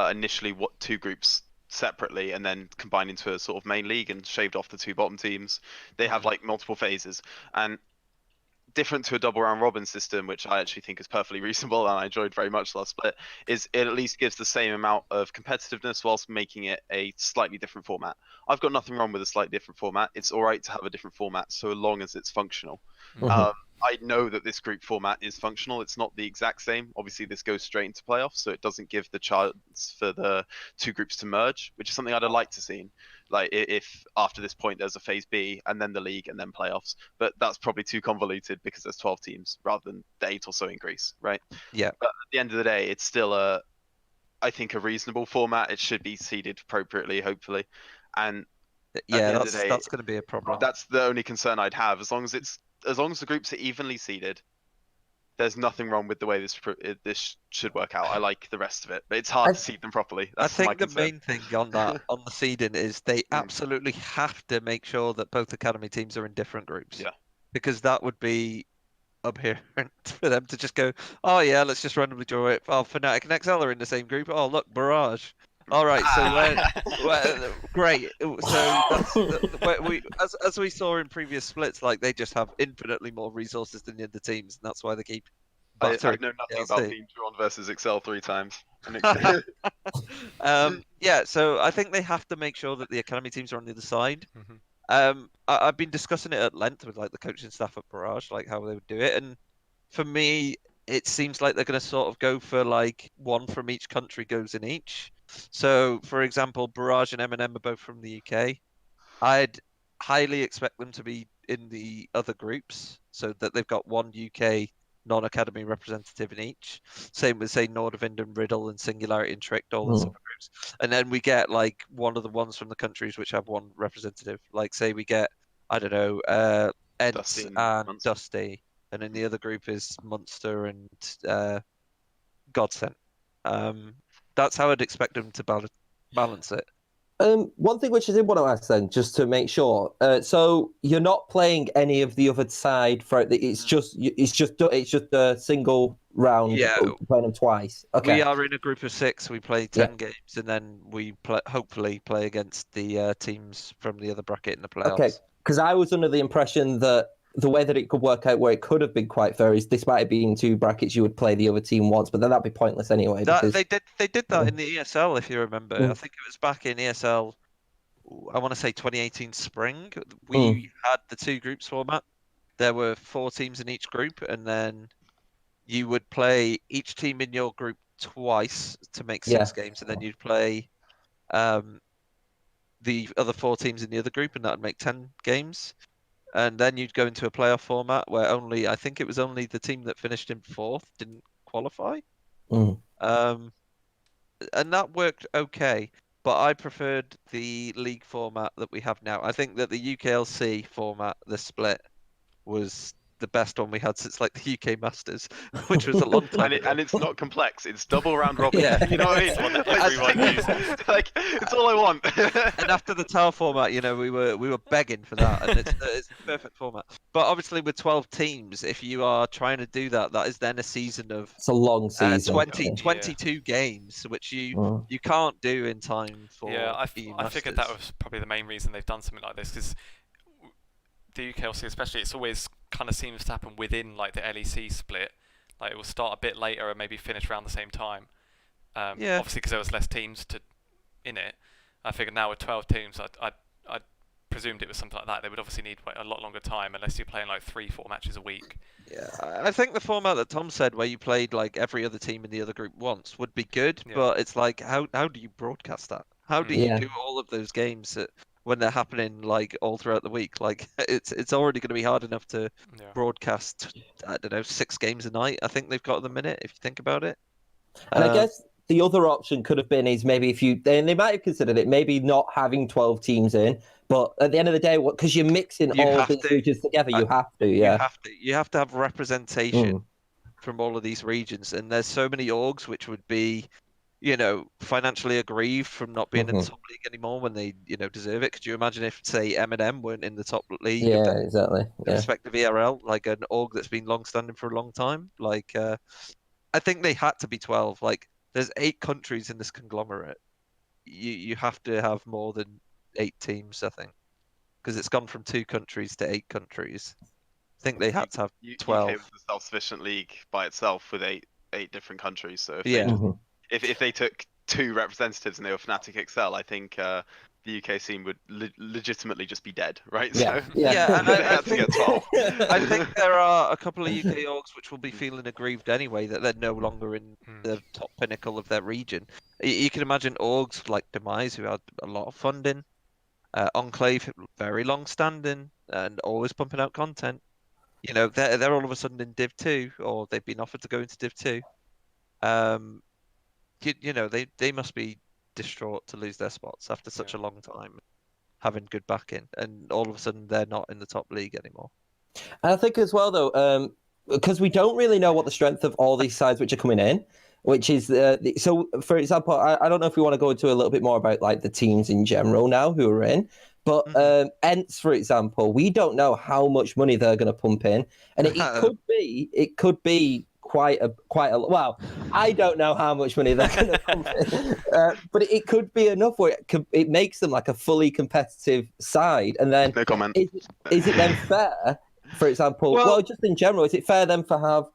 initially 2 groups separately and then combined into a sort of main league and shaved off the 2 bottom teams. They have like multiple phases, and different to a double round robin system, which I actually think is perfectly reasonable and I enjoyed very much last split, is it at least gives the same amount of competitiveness whilst making it a slightly different format. I've got nothing wrong with a slightly different format. It's all right to have a different format so long as it's functional. I know that this group format is functional. It's not the exact same. Obviously, this goes straight into playoffs, so it doesn't give the chance for the 2 groups to merge, which is something I'd have liked to see. Like if after this point there's a phase B and then the league and then playoffs, but that's probably too convoluted because there's 12 teams rather than the 8 or so in Greece, right? Yeah. But at the end of the day, it's still I think a reasonable format. It should be seeded appropriately, hopefully, and Yeah, end of the day, that's going to be a problem. That's the only concern I'd have. As long as the groups are evenly seeded, there's nothing wrong with the way this should work out. I like the rest of it, but it's hard to seed them properly. That's I my think the concern. main thing on the seeding is they absolutely have to make sure that both academy teams are in different groups. Yeah. Because that would be abhorrent for them to just go, oh yeah, let's just randomly draw it. Oh, Fnatic and XL are in the same group. Oh look, Barrage. All right, so great. So that's as we saw in previous splits, like they just have infinitely more resources than the other teams, and that's why they keep. I battering know nothing UKLC. about being drawn versus Excel 3 times. Yeah, so I think they have to make sure that the academy teams are on the other side. Mhm. I've been discussing it at length with like the coaching staff at Barrage, like how they would do it, and for me, it seems like they're going to sort of go for like one from each country goes in each. So, for example, Barrage and M&M are both from the UK. I'd highly expect them to be in the other groups, so that they've got one UK non-academy representative in each. Same with, say, Nordavind and Riddle and Singularity and Tricked, all in separate groups. And then we get like one of the ones from the countries which have one representative. Like, say we get, I don't know, Ents Dusty and and Munster. Dusty. And then the other group is Munster and Godsent. That's how I'd expect them to balance it. One thing which I did want to ask then, just to make sure. So you're not playing any of the other side for it. It's just a single round. Yeah. Playing them twice. Okay. We are in a group of 6. We play 10 games, and then we hopefully play against the teams from the other bracket in the playoffs. Okay. Because I was under the impression that the way that it could work out, where it could have been quite fair, is despite it being 2 brackets, you would play the other team once, but then that'd be pointless anyway. Because... They did that in the ESL, if you remember. I think it was back in ESL. I want to say 2018 spring. We had the 2 groups format. There were 4 teams in each group, and then you would play each team in your group twice to make 6 games, and then you'd play the other 4 teams in the other group, and that would make 10 games. And then you'd go into a playoff format where I think it was only the team that finished in 4th didn't qualify. And that worked okay, but I preferred the league format that we have now. I think that the UKLC format, the split, was the best one we had since like the UK Masters, which was a long time ago. And it's not complex. It's double round robin. Yeah. You know what I mean? One that everyone uses. Like, it's all I want. And after the tower format, we were begging for that, and it's the perfect format. But obviously, with 12 teams, if you are trying to do that, that is then a season of it's a long season. 22 games, which you can't do in time for. Yeah, I Masters. figured that was probably the main reason they've done something like this, because the UKLC especially, it's always kind of seems to happen within like the LEC split. Like it will start a bit later and maybe finish around the same time. Obviously because there was less teams in it. I figured now with 12 teams, I presumed it was something like that. They would obviously need a lot longer time unless you're playing like 3-4 matches a week. Yeah, I think the format that Tom said, where you played like every other team in the other group once, would be good. Yeah. But it's like, how do you broadcast that? How do you do all of those games when they're happening like all throughout the week? Like it's already going to be hard enough to broadcast, I don't know, 6 games a night. I think they've got at the minute, if you think about it. And I guess the other option could have been is maybe they might have considered it, maybe not having 12 teams in, but at the end of the day, because you're mixing all these regions together, you have to. You have to have representation from all of these regions, and there's so many orgs which would be, financially aggrieved from not being in the top league anymore when they, deserve it. Could you imagine if, say, M&M weren't in the top league? Yeah, exactly. The respective ERL, like an org that's been long-standing for a long time. Like, I think they had to be 12. Like, there's 8 countries in this conglomerate. You have to have more than 8 teams, I think, because it's gone from 2 countries to 8 countries. I think they had to have 12. UK was a self-sufficient league by itself with 8 different countries. So if they took 2 representatives and they were Fnatic XL, I think the UK scene would legitimately just be dead, right? Yeah, So and they had to get 12. I think there are a couple of UK orgs which will be feeling aggrieved anyway that they're no longer in the top pinnacle of their region. You can imagine orgs like Demise, who had a lot of funding, Enclave, very long-standing and always pumping out content. They're all of a sudden in Div 2, or they've been offered to go into Div 2. They must be distraught to lose their spots after such a long time. having good backing, and all of a sudden they're not in the top league anymore. And I think as well, though, because we don't really know what the strength of all these sides which are coming in, which is so. For example, I don't know if we want to go into a little bit more about like the teams in general now who are in, but Ents, for example, we don't know how much money they're going to pump in, and it could be quite a well. I don't know how much money they're going to pump in, but it could be enough where it makes them like a fully competitive side, and then No comment. Is it then fair? For example, well, just in general, is it fair then to have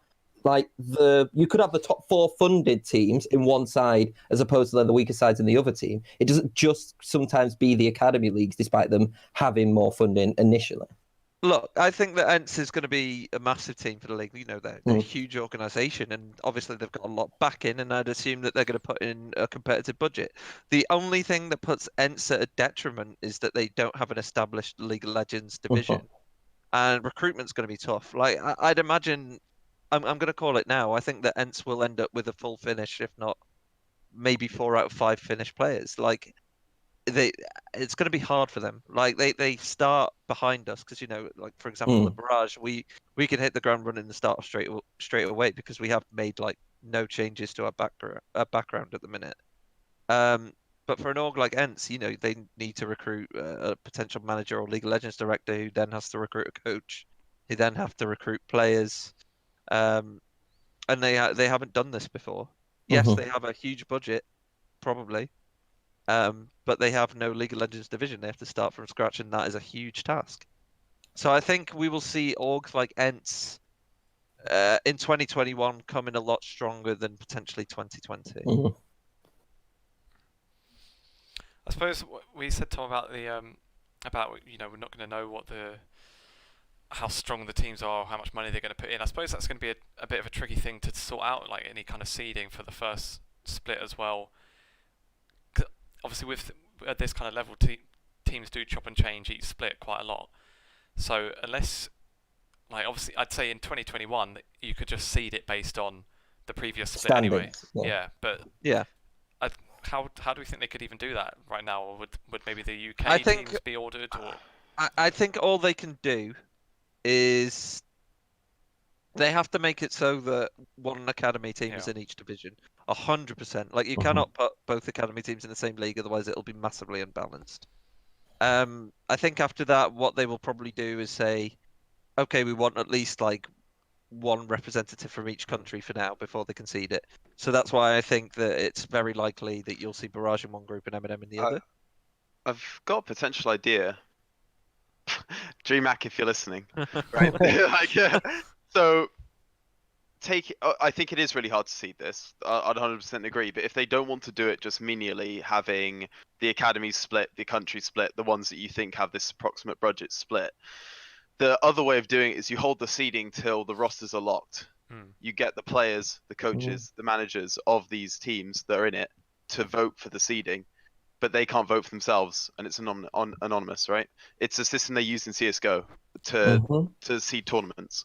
like you could have the top 4 funded teams in one side as opposed to the weaker sides in the other team? It doesn't just sometimes be the academy leagues, despite them having more funding initially. Look, I think that Ents is going to be a massive team for the league. You know, they're a huge organisation, and obviously they've got a lot backing, and I'd assume that they're going to put in a competitive budget. The only thing that puts Ents at a detriment is that they don't have an established League of Legends division. And recruitment's going to be tough. Like I'd imagine, I'm going to call it now. I think that Ents will end up with a full finish, if not maybe 4 out of 5 finished players. Like it's going to be hard for them. Like they start behind us because, you know, like for example, the Barrage, we can hit the ground running and start straight away because we have made like no changes to our background at the minute. But for an org like Ents, you know, they need to recruit a potential manager or League of Legends director who then has to recruit a coach, who then have to recruit players, and they haven't done this before. Yes, they have a huge budget, probably, but they have no League of Legends division. They have to start from scratch, and that is a huge task. So I think we will see orgs like Ents in 2021 come in a lot stronger than potentially 2020. I suppose we said, Tom, about the about, you know, we're not going to know how strong the teams are, or how much money they're going to put in. I suppose that's going to be a bit of a tricky thing to sort out, like any kind of seeding for the first split as well. Obviously, with at this kind of level, teams do chop and change each split quite a lot. So unless, like, obviously, I'd say in 2021 you could just seed it based on the previous split anyway. Yeah, but how do we think they could even do that right now? Or would maybe the UK teams be ordered? Or I think all they can do is they have to make it so that one academy team is in each division. 100%. Like you cannot put both academy teams in the same league, otherwise it'll be massively unbalanced. I think after that, what they will probably do is say, okay, we want at least like one representative from each country for now before they concede it. So that's why I think that it's very likely that you'll see Barrage in one group and M&M in the other. I've got a potential idea. DreamHack, if you're listening, right? So I think it is really hard to seed this. I'd 100% agree. But if they don't want to do it just menially, having the academy split, the country split, the ones that you think have this approximate budget split, the other way of doing it is you hold the seeding till the rosters are locked. You get the players, the coaches, the managers of these teams that are in it to vote for the seeding, but they can't vote for themselves, and it's anonymous, right? It's a system they use in CS:GO to seed tournaments,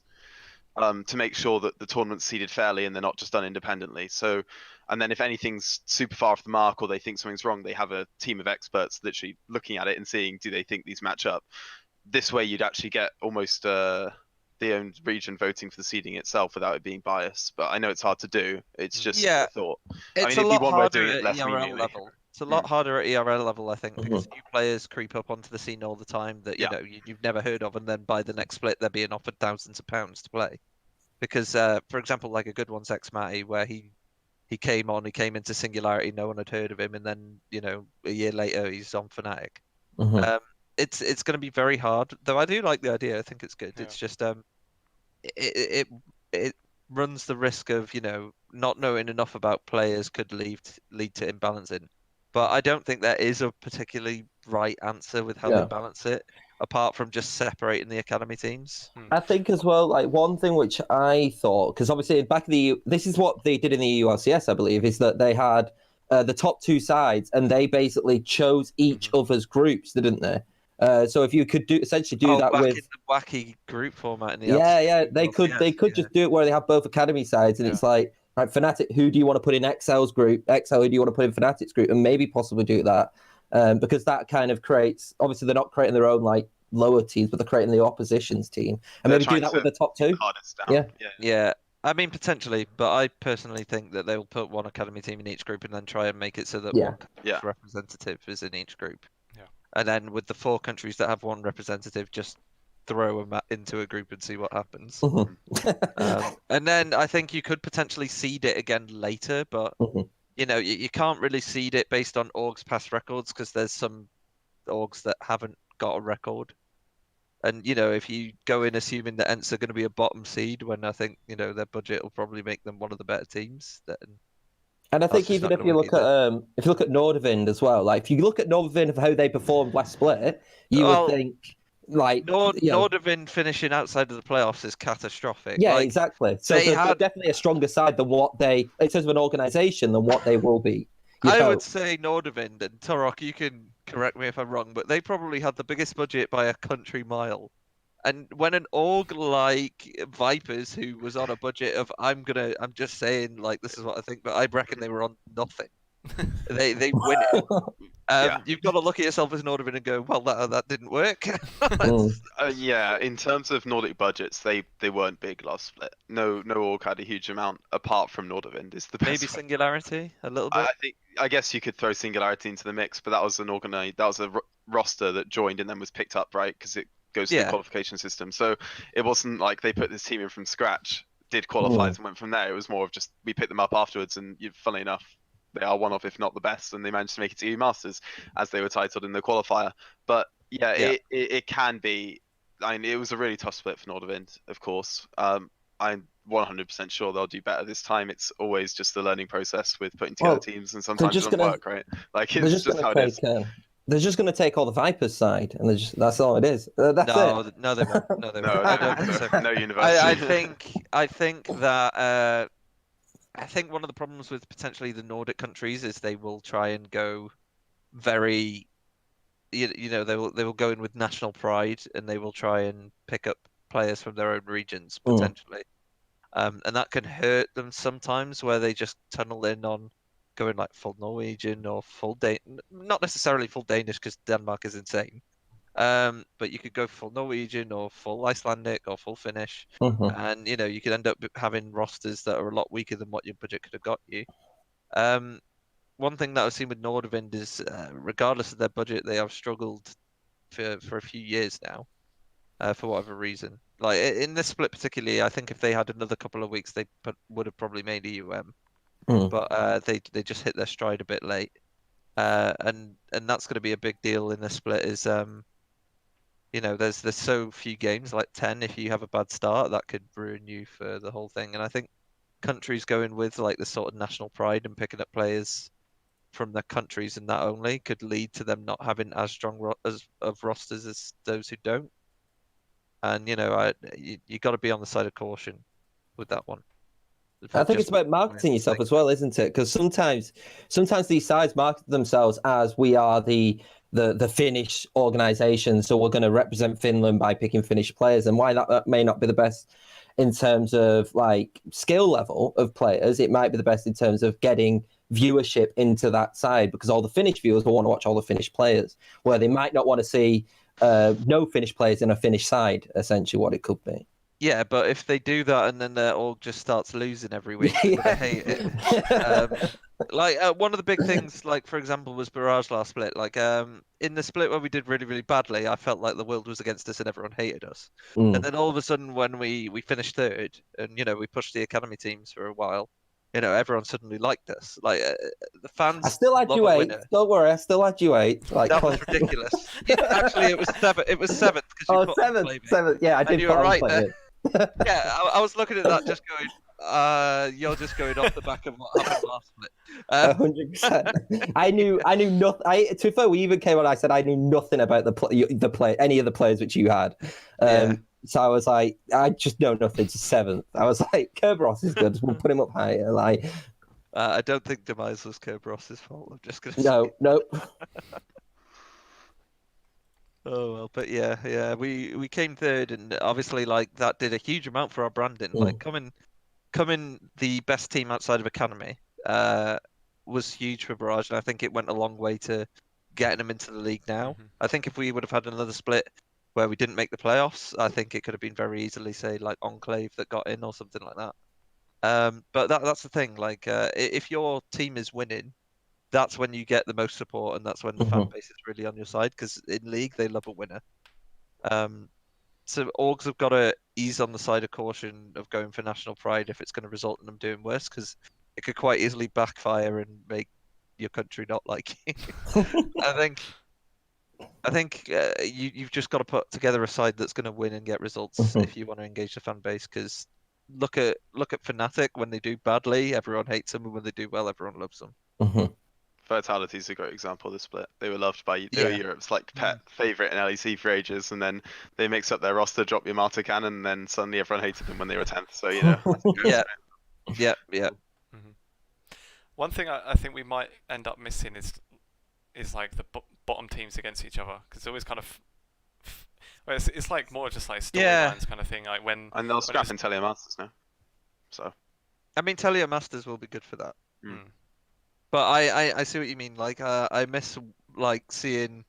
to make sure that the tournament's seeded fairly and they're not just done independently. So, and then if anything's super far off the mark or they think something's wrong, they have a team of experts literally looking at it and seeing, do they think these match up? This way, you'd actually get almost the own region voting for the seeding itself without it being biased. But I know it's hard to do. It's just a thought. It's a lot harder at ERL level. It's a lot harder at ERL level, I think, because new players creep up onto the scene all the time that you know you've never heard of, and then by the next split they're being offered thousands of pounds to play. Because, for example, like a good one's X-Matty, where he came into Singularity, no one had heard of him, and then a year later he's on Fnatic. It's going to be very hard, though. I do like the idea. I think it's good. It's just it runs the risk of not knowing enough about players could lead to imbalancing. But I don't think there is a particularly right answer with how they balance it, apart from just separating the academy teams. I think as well, like one thing which I thought, because obviously this is what they did in the ULCS, I believe, is that they had the top 2 sides and they basically chose each other's groups, didn't they? So if you could essentially do that with the wacky group format in the they could just do it where they have both academy sides, and it's like, right, Fnatic, who do you want to put in XL's group? XL, who do you want to put in Fnatic's group? And maybe possibly do that. because that kind of creates. Obviously, they're not creating their own like lower teams, but they're creating the opposition's team, and They're maybe do trying that to with the top two. hardest down. Yeah. Yeah, I mean potentially, but I personally think that they'll put one academy team in each group and then try and make it so that Yeah. one Yeah. representative is in each group. Yeah. And then with the 4 countries that have one representative, just throw them into a group and see what happens. Mhm. And then I think you could potentially seed it again later, but Mhm. you know you can't really seed it based on orgs past records because there's some orgs that haven't got a record. And you know, if you go in assuming that Ents are going to be a bottom seed, when I think you know their budget will probably make them one of the better teams, then And I that's think just even not if gonna you work look at if you look at Nordavind as well, like if you look at Nordavind for how they performed last split, you Well, would think like Nordavind finishing outside of the playoffs is catastrophic. yeah, Like, exactly. So they they're had- definitely a stronger side than what they, in terms of an organisation, than what they will be. You'd I hope. would say Nordavind and Torok, you can correct me if I'm wrong, but they probably had the biggest budget by a country mile. And when an org like Vipers, who was on a budget of I'm just saying like this is what I think, but I reckon they were on nothing. They win it. Yeah. You've got to look at yourself as Nordavind and go, well, that didn't work. Mm. Yeah, in terms of Nordic budgets, they weren't big last split. No org had a huge amount apart from Nordavind. Is the best Maybe way. Singularity a little bit. I guess you could throw Singularity into the mix, but that was a roster that joined and then was picked up, right? Because it goes through the Yeah. qualification system. So it wasn't like they put this team in from scratch, did qualifiers and went from there. It was more of just we picked them up afterwards, and funnily enough, they are one of, if not the best, and they managed to make it to EU Masters as they were titled in the qualifier. But yeah. It can be. I mean, it was a really tough split for Nordavind, of course. I'm 100% sure they'll do better this time. It's always just the learning process with putting together teams, and sometimes it just doesn't gonna- work, right? Like They're it's just just how going it to is. take. They're just going to take all the Vipers side, and that's all it is. That's it. No, they won't. No, they No, won't. I don't think so. no university. I think that I think one of the problems with potentially the Nordic countries is they will try and go very, you know, they will go in with national pride and they will try and pick up players from their own regions potentially, and that can hurt them sometimes where they just tunnel in on going like full Norwegian or full not necessarily full Danish because Denmark is insane. But you could go full Norwegian or full Icelandic or full Finnish, and you know you could end up having rosters that are a lot weaker than what your budget could have got you. One thing that I've seen with Nordavind is, regardless of their budget, they have struggled for a few years now, for whatever reason. Like in this split particularly, I think if they had another couple of weeks, they would have probably made EUM, but they just hit their stride a bit late, and that's going to be a big deal in this split. Is you know, there's so few games, like 10. If you have a bad start, that could ruin you for the whole thing. And I think countries going with like the sort of national pride and picking up players from their countries and that only could lead to them not having as strong of rosters as those who don't. And you know, you got to be on the side of caution with that one. I think it's about marketing yourself as well, isn't it? Because sometimes these sides market themselves as we are the Finnish organisation, so we're going to represent Finland by picking Finnish players. And why that may not be the best in terms of like skill level of players, it might be the best in terms of getting viewership into that side, because all the Finnish viewers will want to watch all the Finnish players, where they might not want to see no Finnish players in a Finnish side, essentially what it could be. Yeah, but if they do that and then their org just starts losing every week, they're gonna hate it. One of the big things, like for example, was Barrage last split. Like in the split where we did really, really badly, I felt like the world was against us and everyone hated us. And then all of a sudden, when we finished third, and you know we pushed the academy teams for a while, you know everyone suddenly liked us. Like the fans. I still had you 8. Don't worry, I still had you 8. Like that was ridiculous. Actually, it was 7. It was 7th because you put on Flaming. 7th. Yeah, I did. You were right there. Yeah, I was looking at that, just going, you're just going off the back of what happened last split. 100%. I knew nothing. To be fair, we even came on. I said I knew nothing about the play, any of the players which you had. So I was like, I just know nothing. To 7th, I was like, Kerberos is good. We'll put him up higher. Like, I don't think Demise was Kerberos's fault. I'm just gonna no. Oh well, but yeah, we came third, and obviously like that did a huge amount for our branding. Like coming the best team outside of academy was huge for Barrage, and I think it went a long way to getting them into the league now. Mhm. I think if we would have had another split where we didn't make the playoffs, I think it could have been very easily, say, like Enclave that got in or something like that. But that's the thing. Like, if your team is winning, that's when you get the most support, and that's when the fan base is really on your side. Because in league, they love a winner. So orgs have got to ease on the side of caution of going for national pride if it's going to result in them doing worse, because it could quite easily backfire and make your country not like you. I think you've just got to put together a side that's going to win and get results if you want to engage the fan base. Because look at Fnatic, when they do badly, everyone hates them, and when they do well, everyone loves them. Vitality is a great example of the split. They were loved by they were Yeah. Europe's like pet favorite in LEC for ages, and then they mix up their roster, drop Yamato cannon, and then suddenly everyone hated them when they were 10th. So you know, Yeah. Mhm. One thing I think we might end up missing is like the bottom teams against each other, because it's always kind of well, it's like more just like Yeah. storylines kind of thing. Like when and they'll when scrap it's- in Telemasters now. So I mean, Telia Masters will be good for that. Hmm. But I see what you mean. Like, I miss like seeing,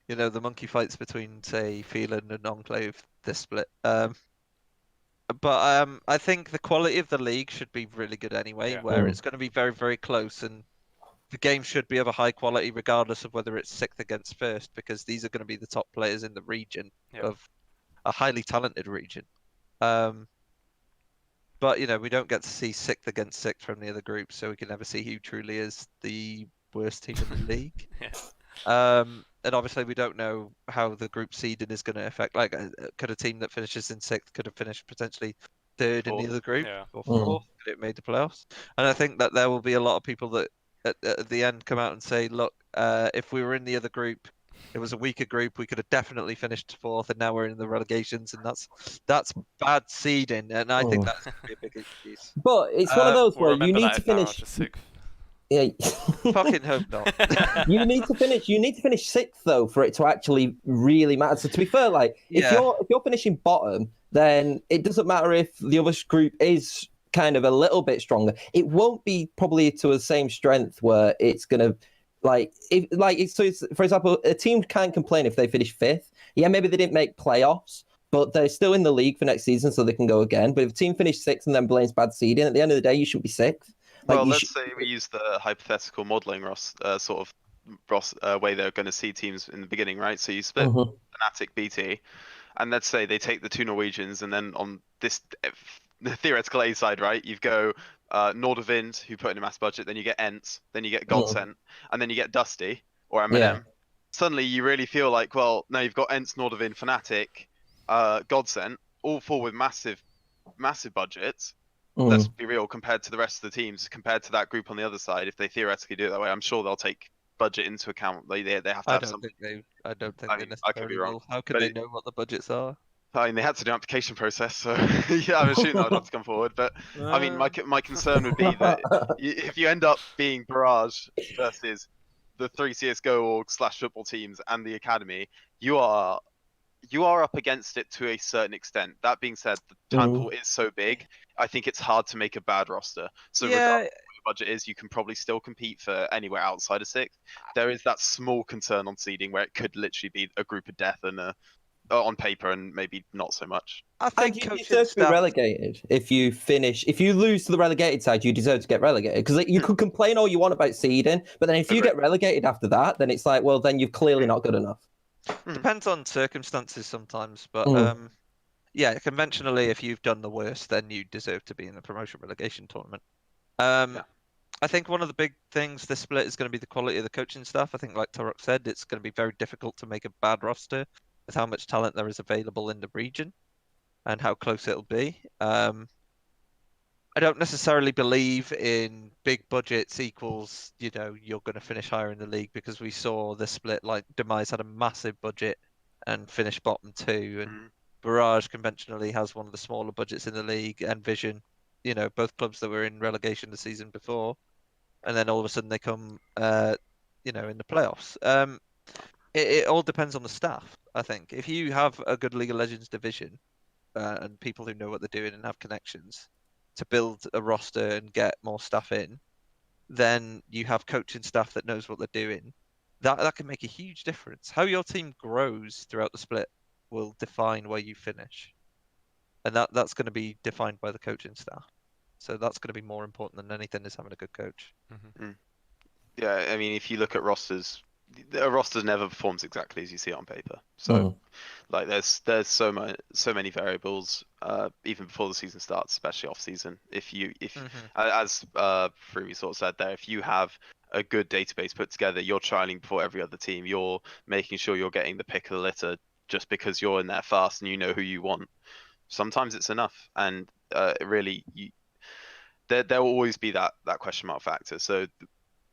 the monkey fights between, say, Phelan and Enclave this split. But I think the quality of the league should be really good anyway, Yeah. where it's going to be very, very close, and the game should be of a high quality regardless of whether it's sixth against first, because these are going to be the top players in the region Yeah. of a highly talented region. But we don't get to see sixth against sixth from the other groups, so we can never see who truly is the worst team in the league. Yeah. And obviously we don't know how the group seeding is going to affect. Like, could a team that finishes in sixth could have finished potentially third in the Fourth. other group Yeah. or fourth if it made the playoffs? And I think that there will be a lot of people that at the end come out and say, look, if we were in the other group, it was a weaker group, we could have definitely finished fourth, and now we're in the relegations, and that's bad seeding, and I think that's going to be a big excuse. But it's one of those We'll where you remember need that to if Barrage finish. is sixth. Yeah. Fucking hope not. You need to finish. You need to finish sixth though for it to actually really matter. So to be fair, like if you're finishing bottom, then it doesn't matter if the other group is kind of a little bit stronger. It won't be probably to the same strength where it's gonna for example, a team can't complain if they finish fifth. Yeah, maybe they didn't make playoffs, but they're still in the league for next season, so they can go again. But if a team finished sixth and then blames bad seeding, at the end of the day, you shouldn't be sixth. Well, let's say we use the hypothetical modeling way they're going to see teams in the beginning, right? So you split Fnatic BT, and let's say they take the two Norwegians, and then on this the theoretical A side, right, you go Nordavind, who put in a mass budget, then you get Ents, then you get Godsent, and then you get Dusty or M&M. Yeah. Suddenly you really feel like, well, now you've got Ents, Nordavind, Fnatic, Godsent, all four with massive budgets. Let's be real, compared to the rest of the teams, compared to that group on the other side, if they theoretically do it that way, I'm sure they'll take budget into account. They have to have something. I don't think I they mean, I could necessarily be wrong, will. How can but they know what the budgets are? I mean, they had to do an application process, so yeah, I'm assuming that would have to come forward. But I mean, my concern would be that if you end up being Barrage versus the three CS:GO org / football teams and the academy, you are up against it to a certain extent. That being said, the time pool is so big, I think it's hard to make a bad roster. So regardless of what your budget is, you can probably still compete for anywhere outside of sixth. There is that small concern on seeding where it could literally be a group of death and on paper, and maybe not so much. I think And you coaching deserve to be staff. relegated if you lose to the relegated side. You deserve to get relegated because you could complain all you want about seeding, but then if you get relegated after that, then it's like, well, then you're clearly not good enough. Depends on circumstances sometimes, but yeah, conventionally, if you've done the worst, then you deserve to be in the promotion relegation tournament. I think one of the big things this split is going to be the quality of the coaching staff. I think, like Torok said, it's going to be very difficult to make a bad roster with how much talent there is available in the region and how close it'll be. I don't necessarily believe in big budgets equals, you're going to finish higher in the league, because we saw the split, like Demise had a massive budget and finished bottom two, and Barrage conventionally has one of the smaller budgets in the league, and Vision, both clubs that were in relegation the season before, and then all of a sudden they come, in the playoffs. It all depends on the staff, I think. If you have a good League of Legends division and people who know what they're doing and have connections to build a roster and get more stuff in, then you have coaching staff that knows what they're doing, that can make a huge difference. How your team grows throughout the split will define where you finish, and that's going to be defined by the coaching staff. So that's going to be more important than anything is having a good coach. Yeah, I mean, if you look at rosters, a roster never performs exactly as you see it on paper. So, like, there's so many variables, even before the season starts, especially off season. If as Froomie sort of said there, if you have a good database put together, you're trialing before every other team. You're making sure you're getting the pick of the litter just because you're in there fast and you know who you want. Sometimes it's enough, and really, there will always be that question mark factor. So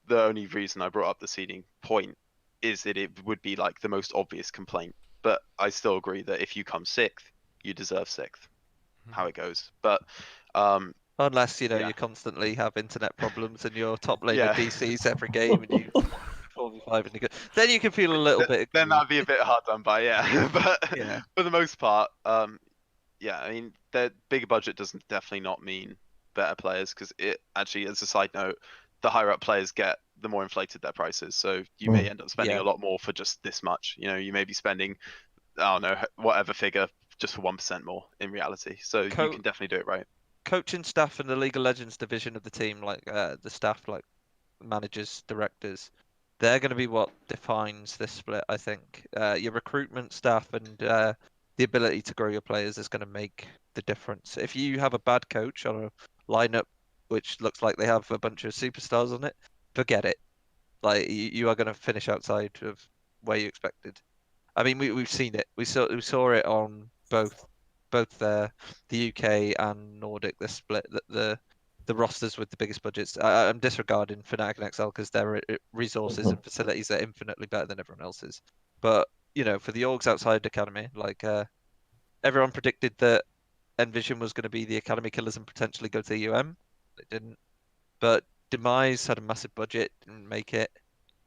the only reason I brought up the seeding point is that it would be like the most obvious complaint. But I still agree that if you come sixth, you deserve sixth. How it goes, but unless you yeah. constantly have internet problems and your top laner Yeah. DCs every game and you 4v5 and you go, then you can feel a little bit. Then that'd be a bit hard done by, yeah. But Yeah. for the most part, yeah, I mean, the bigger budget doesn't definitely not mean better players, because it actually, as a side note, the higher up players get, the more inflated their prices. So you may end up spending Yeah. a lot more for just this much. You may be spending, I don't know, whatever figure just for 1% more in reality. So you can definitely do it right. Coaching staff and the League of Legends division of the team, like the staff, like managers, directors, they're going to be what defines this split. I think your recruitment staff and the ability to grow your players is going to make the difference. If you have a bad coach on a lineup which looks like they have a bunch of superstars on it, forget it. Like you are going to finish outside of where you expected. I mean, we've seen it. We saw it on both the UK and Nordic. The split, the rosters with the biggest budgets. I'm disregarding Fnatic and XL because their resources and facilities are infinitely better than everyone else's. But for the orgs outside Academy, like everyone predicted that Envision was going to be the Academy killers and potentially go to the UM. It didn't. But Demise had a massive budget, didn't make it.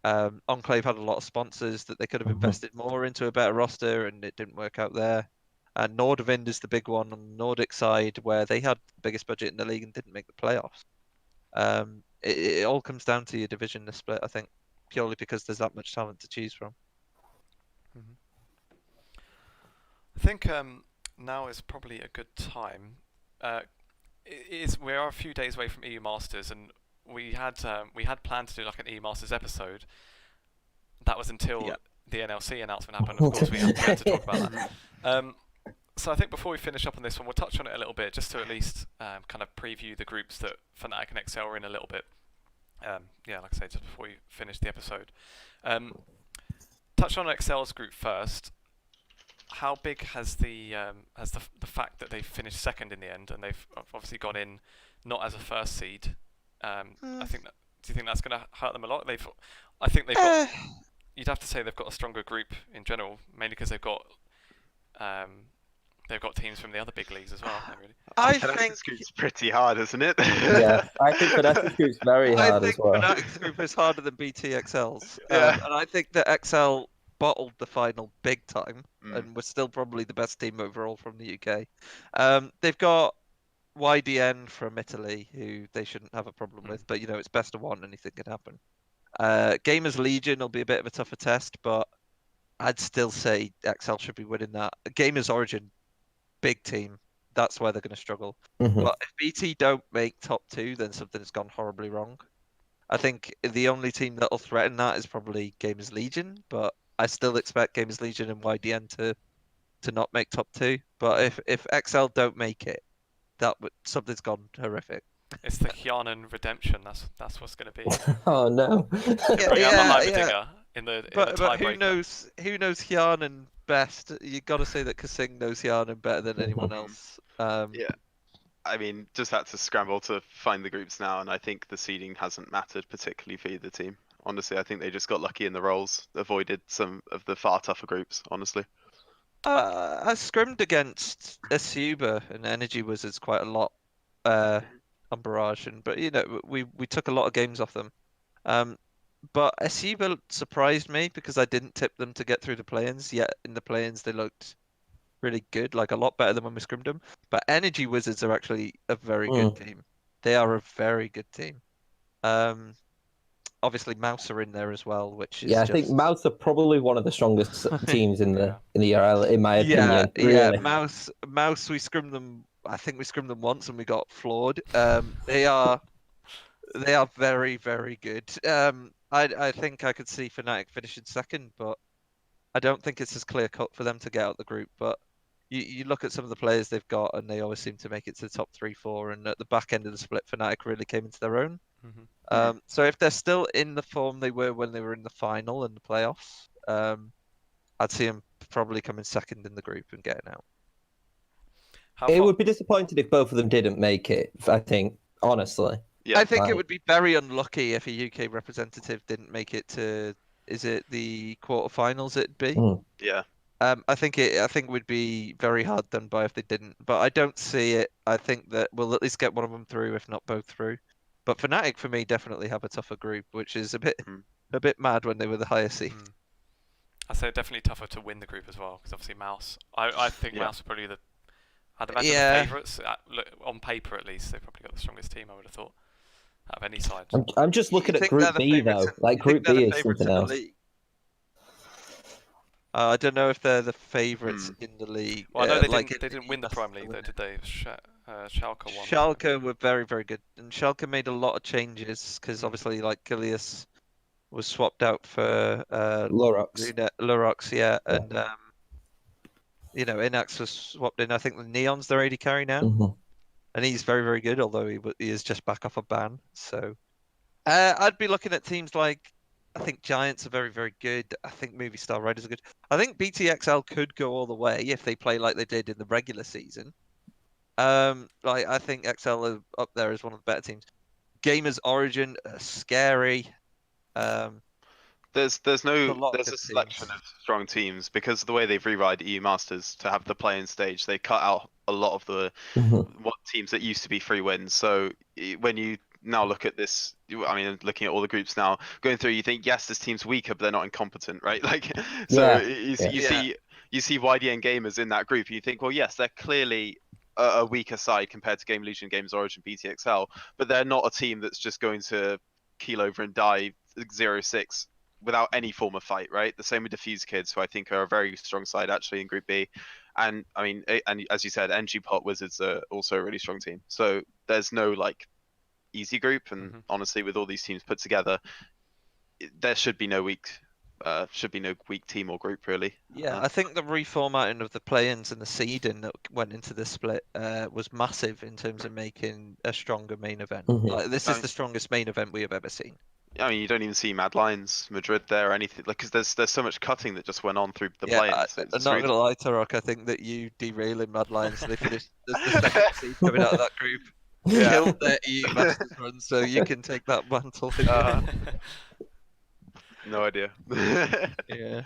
Enclave had a lot of sponsors that they could have invested more into a better roster, and it didn't work out there. And Nordavind is the big one on the Nordic side, where they had the biggest budget in the league and didn't make the playoffs. It all comes down to your division this split, I think, purely because there's that much talent to choose from. I think now is probably a good time. We are a few days away from EU Masters, and we had planned to do like an EU Masters episode. That was until the NLC announcement happened. Of course, we had to talk about that. So I think before we finish up on this one, we'll touch on it a little bit, just to at least kind of preview the groups that Fnatic and XL are in a little bit. Like I say, just before we finish the episode. Touch on XL's group first. How big has the fact that they've finished second in the end, and they've obviously gone in not as a first seed? I think that. Do you think that's going to hurt them a lot? I think they've got. You'd have to say they've got a stronger group in general, mainly because they've got teams from the other big leagues as well. Really. I think it's pretty hard, isn't it? Yeah, I think Fnatic's group's very hard as well. Fnatic's group is harder than BTXL's, Yeah. and I think that XL bottled the final big time, and we're still probably the best team overall from the UK. They've got YDN from Italy, who they shouldn't have a problem with, but it's best of one, anything can happen. Gamers Legion will be a bit of a tougher test, but I'd still say XL should be winning that. Gamers Origin, big team, that's where they're going to struggle. But if BT don't make top 2, then something's gone horribly wrong. I think the only team that'll threaten that is probably Gamers Legion, but I still expect Gamers Legion and YDN to not make top 2. But if XL don't make it, something's gone horrific. It's the Hyanan redemption. That's what's going to be. Oh no! But who knows Hyanan best? You got to say that Kasing knows Hyanan better than anyone else. Yeah. I mean, just had to scramble to find the groups now, and I think the seeding hasn't mattered particularly for either team. Honestly, I think they just got lucky in the roles, avoided some of the far tougher groups, honestly. I scrimmed against Asuba and Energy Wizards quite a lot on Barrage, but we took a lot of games off them. But Asuba surprised me because I didn't tip them to get through the play-ins, yet in the play-ins they looked really good, like a lot better than when we scrimmed them. But Energy Wizards are actually a very good team. They are a very good team. obviously Mouse are in there as well, which is Yeah, I just... think Mouse are probably one of the strongest teams in Yeah. the ERL, in my Yeah, opinion. yeah. Really. Mouse. We scrimmed them. I think we scrimmed them once and we got floored. They are very, very good. I think I could see Fnatic finishing second, but I don't think it's as clear cut for them to get out the group. But you look at some of the players they've got, and they always seem to make it to the top 3, 4. And at the back end of the split, Fnatic really came into their own. Mhm. So if they're still in the form they were when they were in the final and the playoffs, I'd see them probably coming second in the group and getting out. How It far? would be disappointed if both of them didn't make it, I think, honestly. Yeah. I think it Right. would be very unlucky if a UK representative didn't make it to, is it the quarterfinals it'd be? Mm. Yeah. I think it would be very hard done by if they didn't, but I don't see it. I think that we'll at least get one of them through, if not both through. But Fnatic for me definitely have a tougher group, which is a bit mad when they were the higher seed. Mm. I say definitely tougher to win the group as well, because obviously Mouse. I think Yeah. Mouse are probably the. I'd imagine Yeah. the favourites. On paper, at least, they've probably got the strongest team. I would have thought out of any side. I'm just looking You at think Group they're the B, favourites though. in- Like, you think Group they're the B is favourites something in the else. league? I don't know if they're the favourites in the league. Well, I know they like didn't. They didn't win the Prime League, though, did they? Schalke won. Schalke were very, very good, and Schalke made a lot of changes because Mm. obviously, like Gilius was swapped out for Lorox. Lurox, yeah, and Inax was swapped in. I think the Neon's their AD carry now, Mhm. and he's very, very good, although he is just back off a ban. So I'd be looking at teams like, I think Giants are very, very good. I think Movie Star Riders are good. I think BTXL could go all the way if they play like they did in the regular season. Like I think XL are up there as one of the better teams. Gamers Origin are scary. There's a lot of a good selection teams. of strong teams because of the way they've rewrite EU Masters to have the play-in stage. They cut out a lot of the Mhm. what teams that used to be 3 wins. So when you now look at this, I mean, looking at all the groups now going through, you think yes, this team's weaker, but they're not incompetent, right? Like, so Yeah, you yeah. see YDN gamers in that group, and you think, well, yes, they're clearly a weaker side compared to Game Legion, Games Origin, BTXL, but they're not a team that's just going to keel over and die 0-6 without any form of fight, right? The same with Diffuse Kids, who I think are a very strong side actually in Group B. And I mean, and as you said, NG Pot Wizards are also a really strong team. So there's no like easy group, and honestly, with all these teams put together, there should be no weak team or group really. Yeah, I think the reformatting of the play-ins and the seeding that went into this split was massive in terms of making a stronger main event. Mhm. Like this is the strongest main event we have ever seen. I mean, you don't even see Mad Lions Madrid there or anything, like, because there's so much cutting that just went on through the Yeah, play-ins. I'm not gonna lie, Torok. I think that you derailing Mad Lions, they finished as the second seed coming out of that group, Yeah. killed their EU Masters run, so you can take that mantle. No idea. Yeah.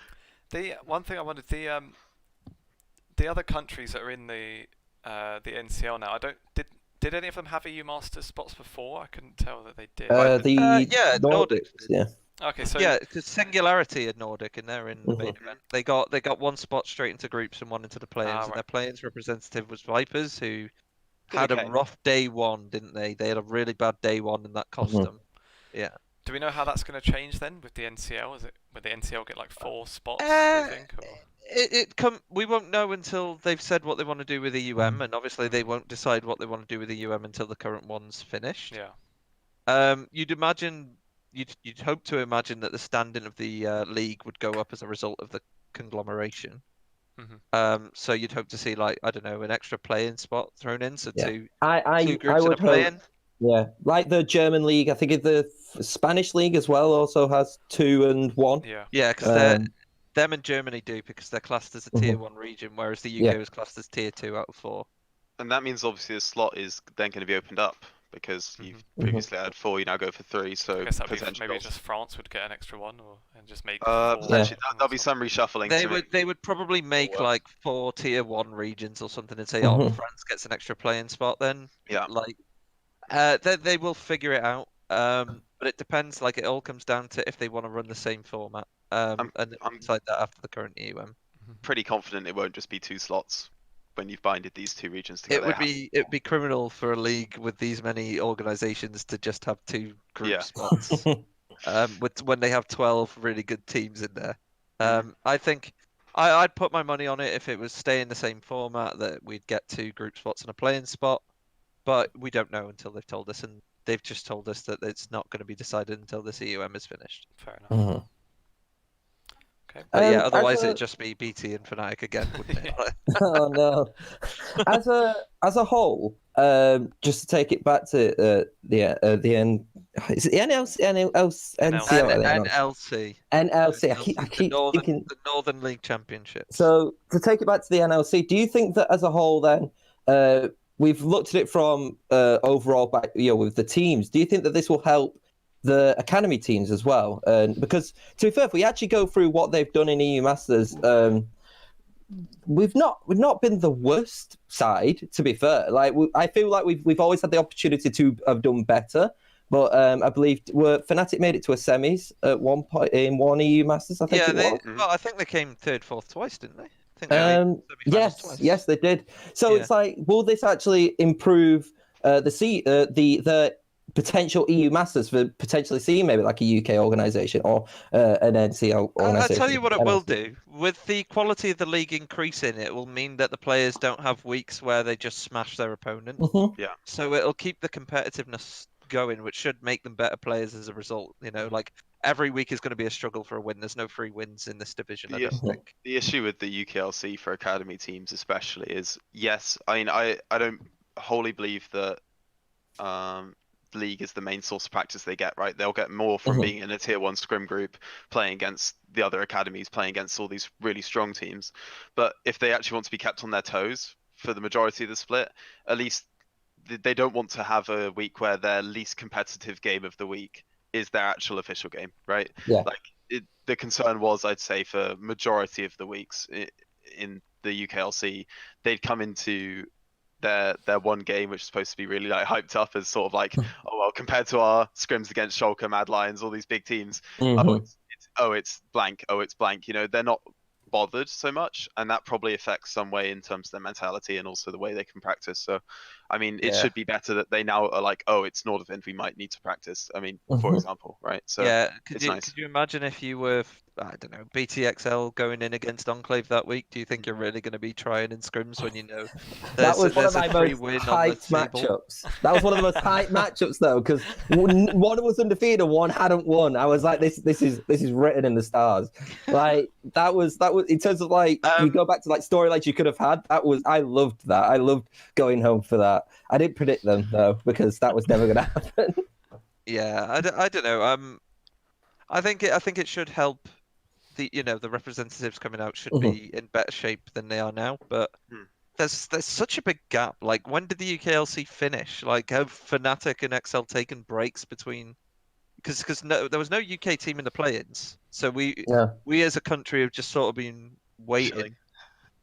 The one thing I wanted, the other countries that are in the NCL now, did any of them have EU Masters spots before? I couldn't tell that they did. Yeah, Nordics, yeah. Okay, so Yeah, because Singularity are Nordic and they're in the main Mhm. event. They got one spot straight into groups and one into the play-ins. And their play-ins representative was Vipers, who had a rough day one, didn't they? They had a really bad day one, and that cost them. Yeah. Do we know how that's going to change then with the NCL? Is it would the NCL get like 4 spots? Do you think? Or? We won't know until they've said what they want to do with the UM, and obviously they won't decide what they want to do with the UM until the current one's finished. Yeah. You'd hope to imagine that the standing of the league would go up as a result of the conglomeration. So you'd hope to see, like, I don't know, an extra play-in spot thrown in, so two groups in a play-in. Yeah, like the German league, I think the Spanish league as well also has 2 and 1. Yeah, because them and Germany do, because they're classed as a tier 1 region, whereas the UK was classed as tier 2 out of 4. And that means obviously the slot is then going to be opened up because you've previously had 4, you now go for 3. So I guess that'd be maybe just France would get an extra one, and just make. Potentially, there'll be some reshuffling. They would probably make like 4 tier 1 regions or something and say, oh, France gets an extra play-in spot then. Yeah. Like, they will figure it out. But it depends. Like, it all comes down to if they want to run the same format. And decide that after the current EUM. Pretty confident it won't just be 2 slots when you've binded these 2 regions together. It would be criminal for a league with these many organizations to just have 2 group spots. when they have 12 really good teams in there. Mhm. I think I'd put my money on it if it was staying the same format, that we'd get 2 group spots and a playing spot. But we don't know until they've told us, and they've just told us that it's not going to be decided until this EUM is finished. Fair enough. Mhm. Okay. But yeah, As otherwise a- it'd just be BT and Fnatic again, wouldn't it? Oh no. As a whole, just to take it back to the N, is it the NLC, NLC. or the NLC. NLC. I NLC, keep thinking. the Northern League Championships. So to take it back to the NLC, do you think that as a whole, then, we've looked at it from overall, with the teams. Do you think that this will help the academy teams as well? Because to be fair, if we actually go through what they've done in EU Masters, we've not been the worst side. To be fair, like I feel like we've always had the opportunity to have done better. But I believe Fnatic made it to a semis at one point in one EU Masters. I think yeah, it was. well, I think they came 3rd, 4th twice, didn't they? I think they made semi-finals twice. Yes, they did. So Yeah. it's like, will this actually improve the potential EU Masters for potentially seeing maybe like a UK organisation or an NCL I'll organisation? tell you what it will do. With the quality of the league increasing, it will mean that the players don't have weeks where they just smash their opponent. Mhm. So it'll keep the competitiveness going, which should make them better players as a result. Like every week is going to be a struggle for a win. There's no free wins in this division, I Yeah. don't think. The issue with the UKLC for academy teams especially is, yes, I mean, I don't wholly believe that the league is the main source of practice they get, right? They'll get more from Mhm. being in a tier 1 scrim group, playing against the other academies, playing against all these really strong teams. But if they actually want to be kept on their toes for the majority of the split, at least they don't want to have a week where their least competitive game of the week is their actual official game, right? Yeah. Like the concern was, I'd say, for majority of the weeks in the UKLC, they'd come into their one game, which is supposed to be really like hyped up as sort of like, oh well, compared to our scrims against Schalke, Mad Lions, all these big teams, Mhm. it's blank, it's blank. They're not bothered so much, and that probably affects some way in terms of their mentality and also the way they can practice. So I mean, it Yeah. should be better that they now are like, oh, it's Nordvin, we might need to practice. I mean, for Mhm. example, right? So Yeah, it's nice. could you imagine if you were, I don't know, BTXL going in against Enclave that week? Do you think you're really going to be trying in scrims when you know That was one of there's my a free most win on the hyped table? matchups. That was one of the most hyped matchups though, because one was undefeated and one hadn't won. I was like, this is written in the stars. Like that was in terms of like you go back to like storylines you could have had. I loved that. I loved going home for that. I didn't predict them though because that was never going to happen. Yeah, I don't know. I think it should help. The representatives coming out should be in better shape than they are now, but there's such a big gap. Like, when did the UKLC finish? Like, have Fnatic and XL taken breaks between? Because there was no UK team in the play-ins, so we as a country have just sort of been waiting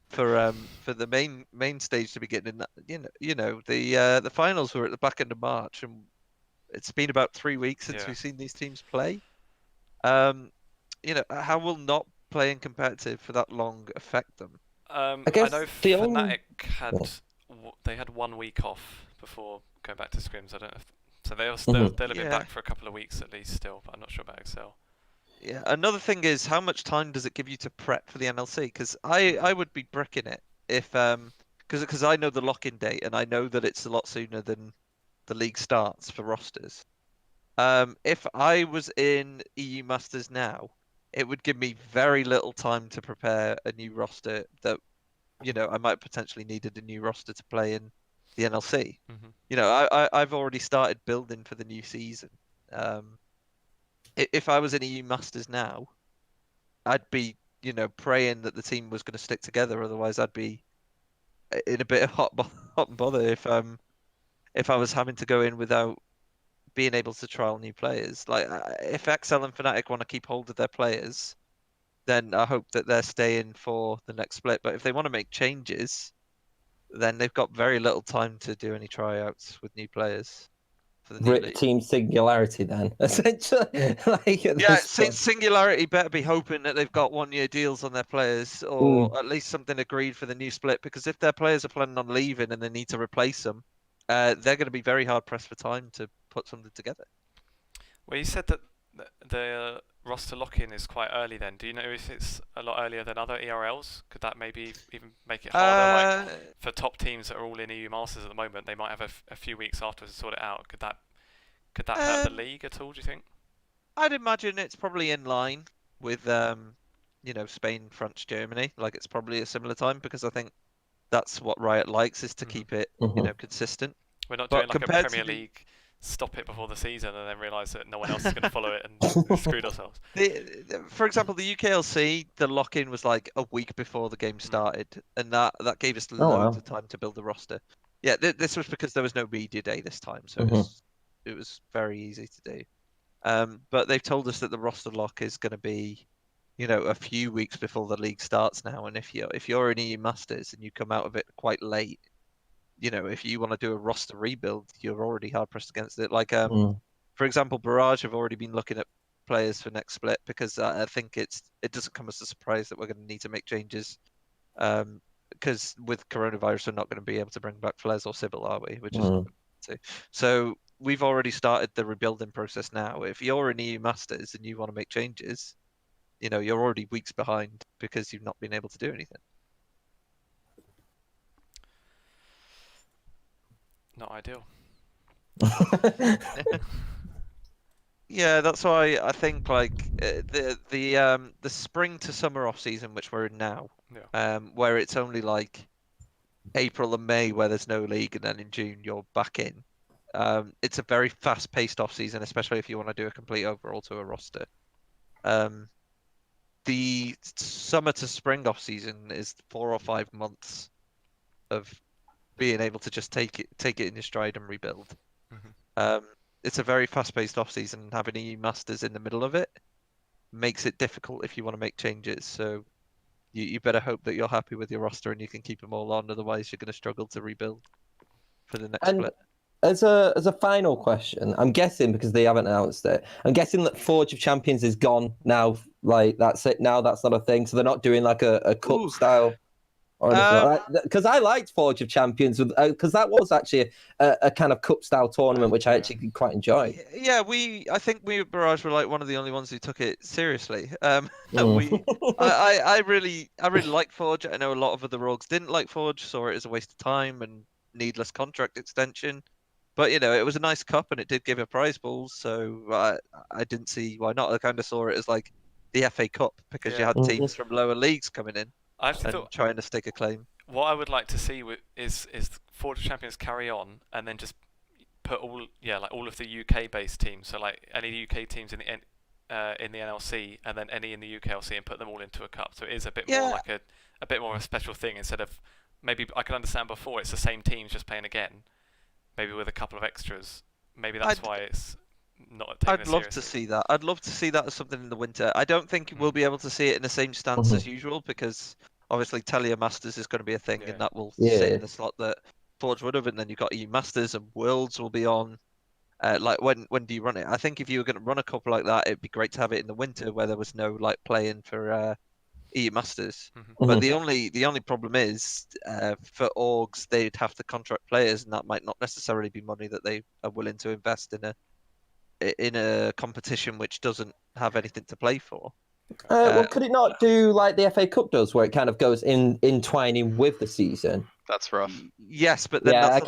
for the main stage to begin. And the finals were at the back end of March, and it's been about 3 weeks since we've seen these teams play. How will not playing competitive for that long affect them? I guess know the Fnatic had 1 week off before going back to scrims. I don't know so they'll have been back for a couple of weeks at least still, but I'm not sure about Excel. Yeah, another thing is, how much time does it give you to prep for the NLC? Because I would be bricking it if because I know the lock-in date and I know that it's a lot sooner than the league starts for rosters. If I was in EU Masters now, it would give me very little time to prepare a new roster that, I might potentially needed a new roster to play in the NLC. I've already started building for the new season. If I was in EU Masters now, I'd be, praying that the team was going to stick together. Otherwise, I'd be in a bit of hot and bother if I was having to go in without being able to trial new players. Like, if XL and Fnatic want to keep hold of their players, then I hope that they're staying for the next split. But if they want to make changes, then they've got very little time to do any tryouts with new players for the new Rip league. Team Singularity then, essentially. Singularity better be hoping that they've got 1-year deals on their players, or at least something agreed for the new split. Because if their players are planning on leaving and they need to replace them, they're going to be very hard pressed for time to put something together. Well, you said that the roster lock-in is quite early then. Do you know if it's a lot earlier than other ERLs? Could that maybe even make it harder? Like for top teams that are all in EU Masters at the moment, they might have a few weeks afterwards to sort it out. Could that hurt the league at all, do you think? I'd imagine it's probably in line with Spain, France, Germany. Like it's probably a similar time because I think that's what Riot likes is to keep it consistent. We're not But doing like a compared to Premier the- League stop it before the season and then realise that no one else is going to follow it and we've screwed ourselves. For example, the UKLC, the lock-in was like a week before the game started, and that gave us loads of time to build the roster. Yeah, this was because there was no media day this time, so it was very easy to do. But they've told us that the roster lock is going to be, a few weeks before the league starts now, and if you're in EU Masters and you come out of it quite late, if you want to do a roster rebuild, you're already hard pressed against it. Like, for example, Barrage have already been looking at players for next split because I think it doesn't come as a surprise that we're going to need to make changes. Because with coronavirus, we're not going to be able to bring back Flares or Sybil, are we? Which is so we've already started the rebuilding process now. If you're in EU Masters and you want to make changes, you're already weeks behind because you've not been able to do anything. Not ideal. Yeah, that's why I think like the spring to summer off season, which we're in now, where it's only like April and May where there's no league, and then in June you're back in. It's a very fast-paced off season, especially if you want to do a complete overhaul to a roster. The summer to spring off season is 4 or 5 months of being able to just take it in your stride and rebuild. It's a very fast-paced off-season, and having EU Masters in the middle of it makes it difficult if you want to make changes. So you better hope that you're happy with your roster and you can keep them all on. Otherwise, you're going to struggle to rebuild for the next split. As a final question, I'm guessing because they haven't announced it, I'm guessing that Forge of Champions is gone now. Like that's it now. That's not a thing. So they're not doing like a cup style. Or anything like that. Because I liked Forge of Champions, because that was actually a kind of cup style tournament, which I actually quite enjoyed. Yeah, I think we at Barrage were like one of the only ones who took it seriously. I really like Forge. I know a lot of other rogues didn't like Forge, saw it as a waste of time and needless contract extension. But it was a nice cup and it did give a prize pool, so I didn't see why not. I kind of saw it as like the FA Cup because you had teams from lower leagues coming in. I actually thought trying to stake a claim. What I would like to see is Forge of Champions carry on and then just put all of the UK based teams, so like any UK teams in the NLC and then any in the UKLC, and put them all into a cup. So it is a bit more like a bit more of a special thing instead of maybe I can understand before it's the same teams just playing again, maybe with a couple of extras. Maybe that's why it's not. I'd love to see that. I'd love to see that as something in the winter. I don't think we'll be able to see it in the same stance as usual because obviously Telia Masters is going to be a thing, and that will sit in the slot that Forge would have. And then you've got EU Masters and Worlds will be on. Like when do you run it? I think if you were going to run a couple like that, it'd be great to have it in the winter where there was no like playing for EU Masters. But the only problem is for orgs they'd have to contract players, and that might not necessarily be money that they are willing to invest in a competition which doesn't have anything to play for. Well, could it not do like the FA Cup does, where it kind of goes entwining with the season? That's rough. Yes, but then that's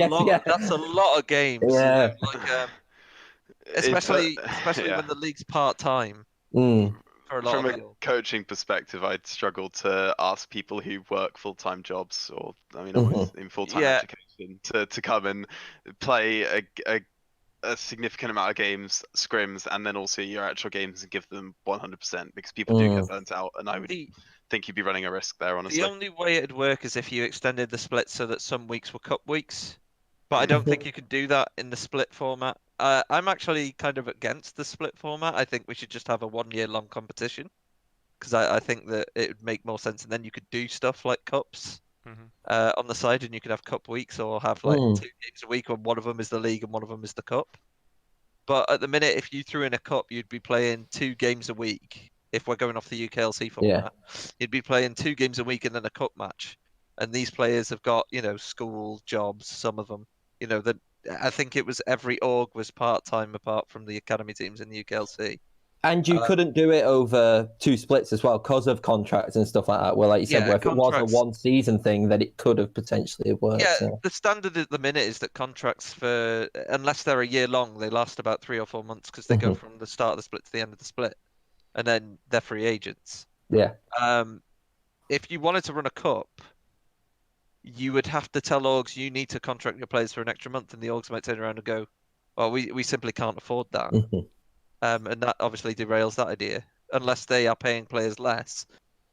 a lot of games. Yeah. Especially when the league's part-time. From a coaching perspective, I'd struggle to ask people who work full-time jobs, or always in full-time education, to come and play a significant amount of games, scrims, and then also your actual games and give them 100%, because people do get burnt out, and I would think you'd be running a risk there, honestly. The only way it'd work is if you extended the split so that some weeks were cup weeks, but I don't think you could do that in the split format. I'm actually kind of against the split format. I think we should just have a 1 year long competition, because I think that it would make more sense, and then you could do stuff like cups on the side, and you could have cup weeks or have like 2 games a week, and one of them is the league and one of them is the cup. But at the minute, if you threw in a cup, you'd be playing 2 games a week. If we're going off the UKLC format, you'd be playing 2 games a week and then a cup match. And these players have got, school jobs, some of them. I think it was every org was part-time apart from the academy teams in the UKLC. And you couldn't do it over 2 splits as well because of contracts and stuff like that. Where, like you said, Yeah, where if it was a contracts. 1-season thing, then it could have potentially worked. Yeah, the standard at the minute is that contracts for, unless they're a year long, they last about 3 or 4 months because they go from the start of the split to the end of the split, and then they're free agents. Yeah. If you wanted to run a cup, you would have to tell orgs you need to contract your players for an extra month, and the orgs might turn around and go, "Well, we simply can't afford that." And that obviously derails that idea, unless they are paying players less,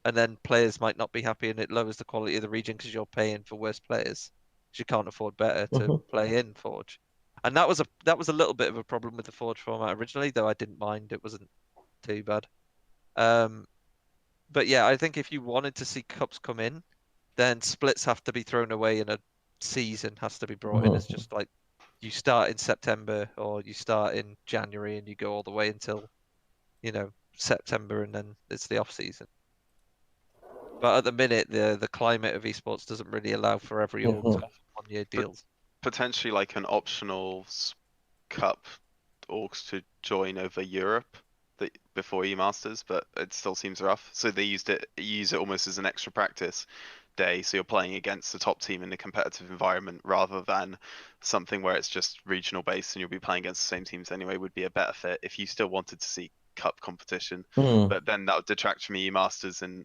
and then players might not be happy, and it lowers the quality of the region because you're paying for worse players, because you can't afford better to play in Forge. And that was a little bit of a problem with the Forge format originally, though I didn't mind. It wasn't too bad. But yeah, I think if you wanted to see cups come in, then splits have to be thrown away, and a season has to be brought in. It's just like you start in September or you start in January and you go all the way until, September, and then it's the off season. But at the minute, the climate of esports doesn't really allow for every org to have 1-year deals. Potentially like an optional cup orgs to join over Europe before EU Masters, but it still seems rough. So they use it almost as an extra practice day, so you're playing against the top team in a competitive environment rather than something where it's just regional based and you'll be playing against the same teams anyway. Would be a better fit if you still wanted to see cup competition, but then that would detract from EU Masters, and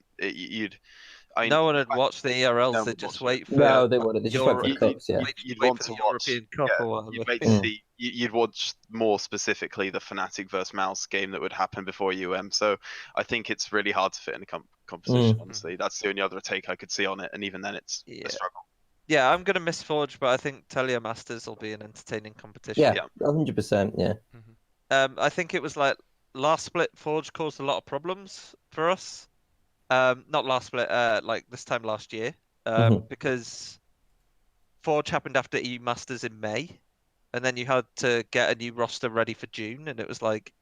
no one would watch the ERLs. They'd just wait for. No, they wouldn't. They just wait for the cups. Yeah, you'd wait want for to the watch European Cup or whatever. You'd wait to see. You'd watch more specifically the Fnatic versus Mouse game that would happen before UM. So I think it's really hard to fit in a competition. Honestly, that's the only other take I could see on it, and even then, it's a struggle. Yeah, I'm gonna miss Forge, but I think Telia Masters will be an entertaining competition. Yeah, 100%. Yeah. I think it was like last split, Forge caused a lot of problems for us. Not last split, like this time last year, because Forge happened after EU Masters in May, and then you had to get a new roster ready for June, and it was like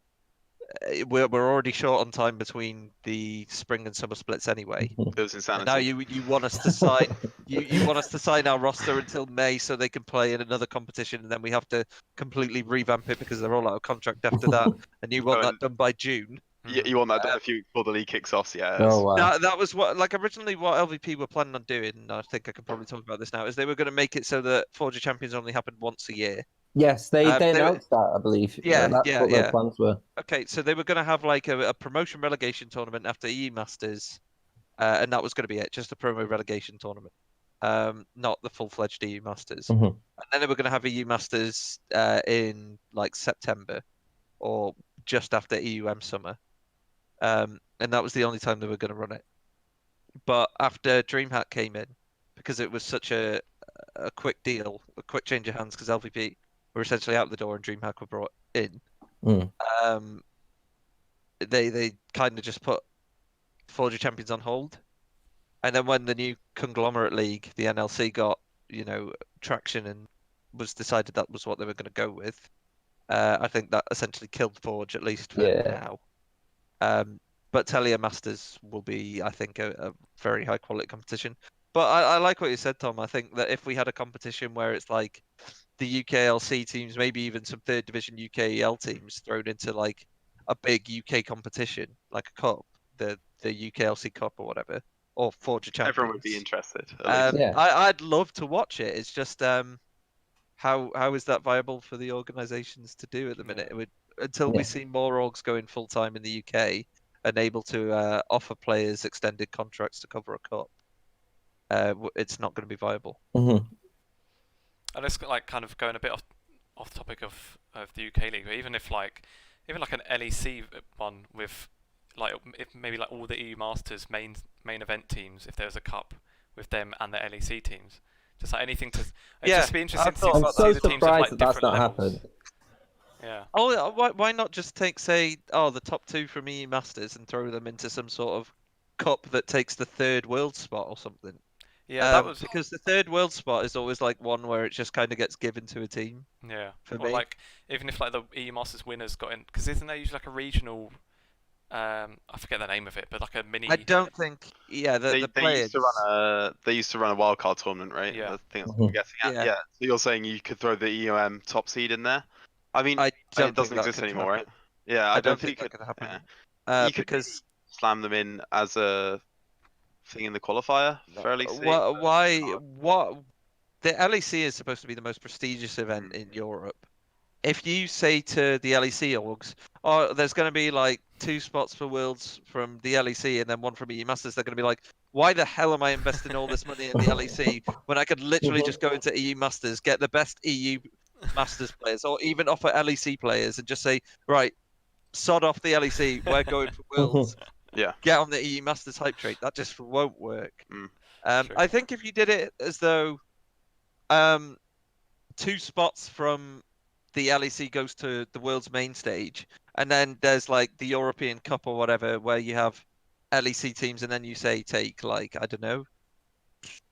we're already short on time between the spring and summer splits anyway. It was insanity. And now you want us to sign you want us to sign our roster until May so they can play in another competition, and then we have to completely revamp it because they're all out of contract after that, and you want that done by June. You want that done a few before the league kicks off, yeah. Oh, wow. That was what, like, originally what LVP were planning on doing, and I think I can probably talk about this now, is they were going to make it so that Forge of Champions only happened once a year. Yes, they announced that, I believe. That's what their plans were. Okay, so they were going to have like a promotion relegation tournament after EU Masters, and that was going to be it, just a promo relegation tournament, not the full-fledged EU Masters. And then they were going to have EU Masters in like September or just after EUM summer. And that was the only time they were going to run it. But after DreamHack came in, because it was such a quick deal, a quick change of hands, because LVP were essentially out the door and DreamHack were brought in, they kind of just put Forge of Champions on hold. And then when the new conglomerate league, the NLC, got traction and was decided that was what they were going to go with, I think that essentially killed Forge, at least for now. But Telia Masters will be, I think, a very high quality competition. But I like what you said, Tom. I think that if we had a competition where it's like the UKLC teams, maybe even some third division UKEL teams thrown into like a big UK competition, like a cup, the UKLC Cup or whatever, or Forge of Champions. Everyone would be interested. I'd love to watch it. It's just how is that viable for the organisations to do at the minute? Until we see more orgs going full time in the UK and able to offer players extended contracts to cover a cup, it's not going to be viable. And it's like kind of going a bit off topic of the UK league, but even like an LEC one with like maybe like all the EU Masters main event teams, if there's a cup with them and the LEC teams, just like anything to just be interesting to see I'm so the teams surprised of, like, that's not levels. happened. Yeah. Oh, why not just take, say, the top 2 from EU Masters and throw them into some sort of cup that takes the 3rd world spot or something? Yeah, that was because the 3rd world spot is always like one where it just kind of gets given to a team. Yeah. For or me. like even if like the EU Masters winners got in, because isn't there usually like a regional? I forget the name of it, but like a mini. I don't think. Yeah, the players. They used to run a wildcard tournament, right? Yeah. I think that's what I'm guessing at. Yeah. So you're saying you could throw the EUM top seed in there? I mean, I don't it doesn't think that exist could anymore, right? happen. Yeah, I I don't think think you that could. could happen. Yeah. You could Because slam them in as a thing in the qualifier for LEC. what the LEC is supposed to be the most prestigious event in Europe. If you say to the LEC orgs, oh, there's going to be like 2 spots for Worlds from the LEC and then 1 from EU Masters, they're going to be like, why the hell am I investing all this money in the LEC when I could literally just go into EU Masters, get the best EU Masters players, or even offer LEC players and just say, right, sod off the LEC, we're going for Worlds. Yeah. Get on the EU Masters hype train. That just won't work. True. I think if you did it as though 2 spots from the LEC goes to the world's main stage, and then there's like the European Cup or whatever, where you have LEC teams, and then you say take like, I don't know,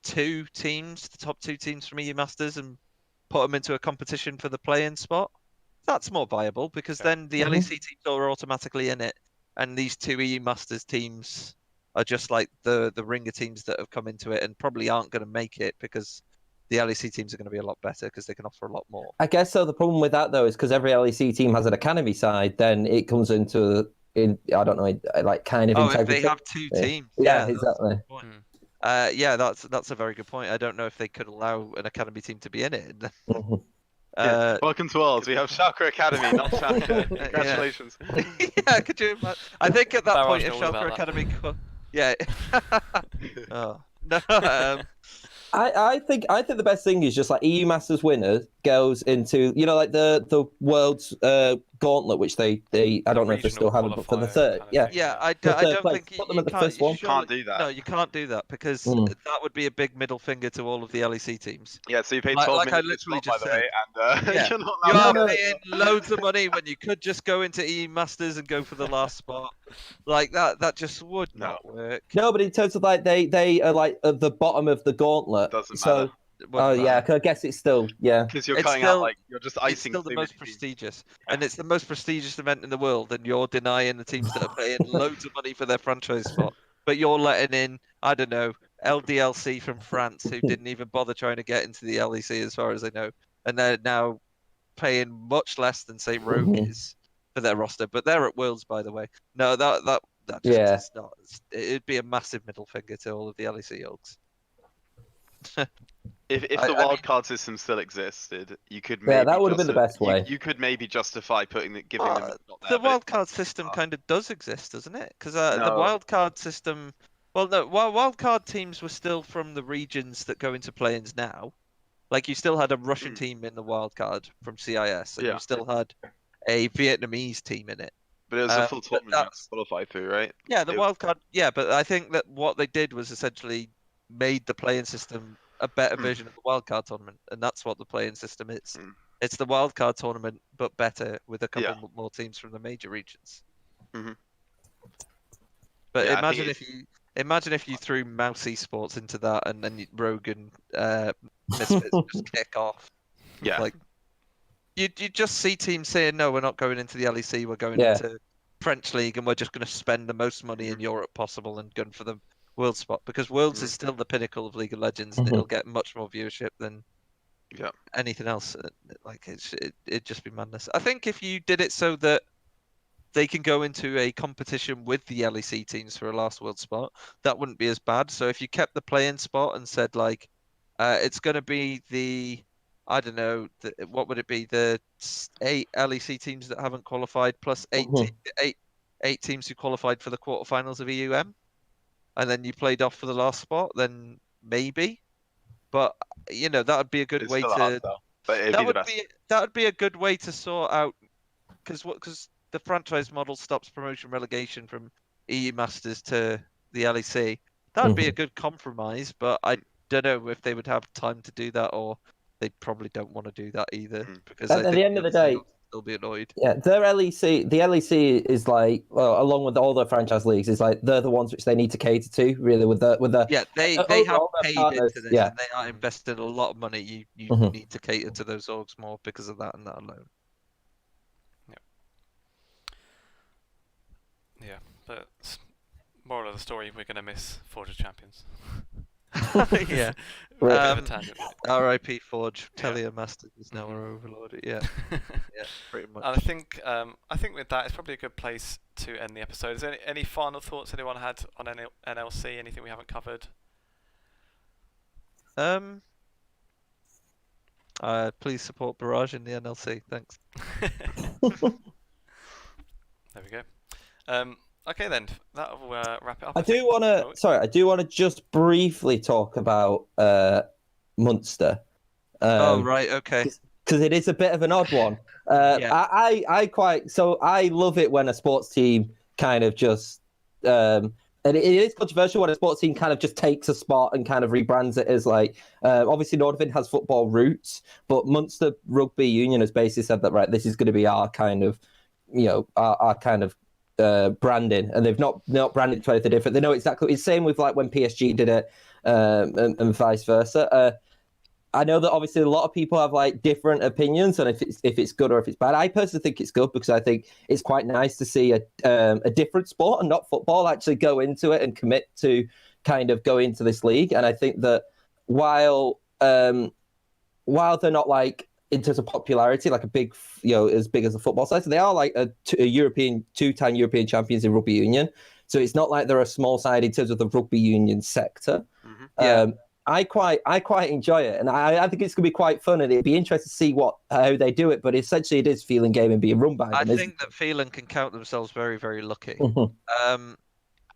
2 teams, the top 2 teams from EU Masters, and put them into a competition for the play-in spot. That's more viable because then the LEC teams are automatically in it, and these 2 EU Masters teams are just like the ringer teams that have come into it and probably aren't going to make it because the LEC teams are going to be a lot better because they can offer a lot more. I guess so. The problem with that though is because every LEC team has an academy side, then it comes into I don't know, like kind of integrity. If they have 2 teams, yeah, exactly. That's a very good point. I don't know if they could allow an academy team to be in it. Welcome to ours. We have Schalke Academy, not Schalke. Congratulations. Yeah, could you imagine? I think at that Barrage point, if knows about Schalke that. Academy, yeah. Oh no. I think the best thing is just like EU Masters winner goes into like the world's gauntlet, which they I don't know if they still have it, but for the third, I don't think put them at the can't, first one. Can't do that. No, you can't do that because that would be a big middle finger to all of the LEC teams. Yeah, so you paid Like- 12 like I million literally by just the said. way, and Yeah. you're not You allowed are to- paying loads of money when you could just go into EU Masters and go for the last spot. Like that just would not work. No, but in terms of like they are like at the bottom of the gauntlet. Doesn't so, matter. It wouldn't yeah, matter. I guess it's still Because you're It's cutting still- out like you're just icing. It's still the too most many teams. prestigious, and it's the most prestigious event in the world, and you're denying the teams that are paying loads of money for their franchise spot, but you're letting in, I don't know, LDLC from France who didn't even bother trying to get into the LEC as far as I know, and they're now paying much less than say Rogue is for their roster, but they're at Worlds, by the way. No, that just is not. It'd be a massive middle finger to all of the LEC orgs. If the wildcard system still existed, you could maybe that would have been the best way. You could maybe justify giving them not The there, but wildcard system kind of does exist, doesn't it? Because No. the wildcard system, well, no, wildcard teams were still from the regions that go into play-ins now. Like you still had a Russian team in the wildcard from CIS, and you still had a Vietnamese team in it. But it was a full but tournament you had that's- to qualify through, right? Yeah, the It- wildcard. Yeah, but I think that what they did was essentially made the play-in system a better version of the wildcard tournament, and that's what the play-in system is. It's the wildcard tournament, but better with a couple more teams from the major regions. Mhm. But Yeah, I imagine think if you threw Mouse Esports into that, and then Rogue and Misfits just kick off. Yeah. Like you just see teams saying, no, we're not going into the LEC, we're going Yeah. into French League, and we're just going to spend the most money in Europe possible and gun for the World spot, because Worlds is still the pinnacle of League of Legends, and it'll get much more viewership than anything else. Like it'd just be madness. I think if you did it so that they can go into a competition with the LEC teams for a last World spot, that wouldn't be as bad. So if you kept the play-in spot and said like, it's going to be the, I don't know, what would it be? The 8 LEC teams that haven't qualified plus 8 teams who qualified for the quarterfinals of EUM, and then you played off for the last spot, then maybe. But that would be a good It's way still a hard to. sell, but it'd be the best. That would be a good way to sort out, because the franchise model stops promotion relegation from EU Masters to the LEC. That would be a good compromise, but I don't know if they would have time to do that, or they probably don't want to do that either. Because At the end of the day, they'll be annoyed. Yeah, the LEC is like, well, along with all the franchise leagues, is like they're the ones which they need to cater to, really. With the Yeah, they have overall, their paid partners, into this, yeah. and they are invested a lot of money. You need to cater to those orgs more because of that and that alone. Yeah, but moral of the story, we're going to miss Forge of Champions. Yeah. Bit of a tangent. R.I.P. Forge. Yeah. Talia Masters is now Mhm. our overlord. Yeah, yeah, pretty much. And I think with that, it's probably a good place to end the episode. Is there any final thoughts anyone had on NLC? Anything we haven't covered? Please support Barrage in the NLC. Thanks. There we go. Okay then, that'll wrap it up. I do think. want to. Oh, Sorry, I do want to just briefly talk about Munster. Oh right, okay. Because it is a bit of an odd one. Yeah. I love it when a sports team kind of just and it is controversial when a sports team kind of just takes a spot and kind of rebrands it as like obviously Nordvin has football roots, but Munster Rugby Union has basically said that right, this is going to be our kind of our kind of branding, and they've not branded to anything different. They know exactly. It's same with like when PSG did it, and vice versa. I know that obviously a lot of people have like different opinions on if it's good or if it's bad. I personally think it's good because I think it's quite nice to see a different sport and not football actually go into it and commit to kind of go into this league. And I think that while they're not like in terms of popularity like a big as big as the football side, so they are like a European two-time European champions in rugby union. So it's not like they're a small side in terms of the rugby union sector. Mm-hmm. Yeah. I quite enjoy it, and I think it's going to be quite fun, and it'd be interesting to see how they do it. But essentially, it is Phelan game and being run by them. I think that Phelan can count themselves very, very lucky. Mhm.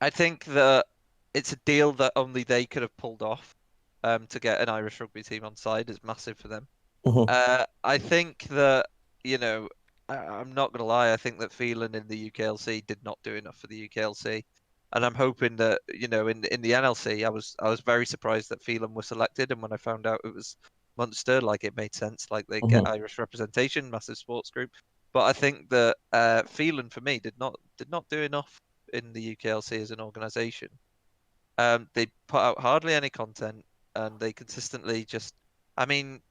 I think that it's a deal that only they could have pulled off. To get an Irish rugby team on side is massive for them. Mhm. I think that I'm not gonna lie. I think that Phelan in the UKLC did not do enough for the UKLC. And I'm hoping that in the NLC, I was very surprised that Phelan was selected, and when I found out it was Munster, like it made sense, like they get Irish representation, massive sports group. But I think that Phelan for me did not do enough in the UKLC as an organisation. They put out hardly any content, and they consistently just, I mean,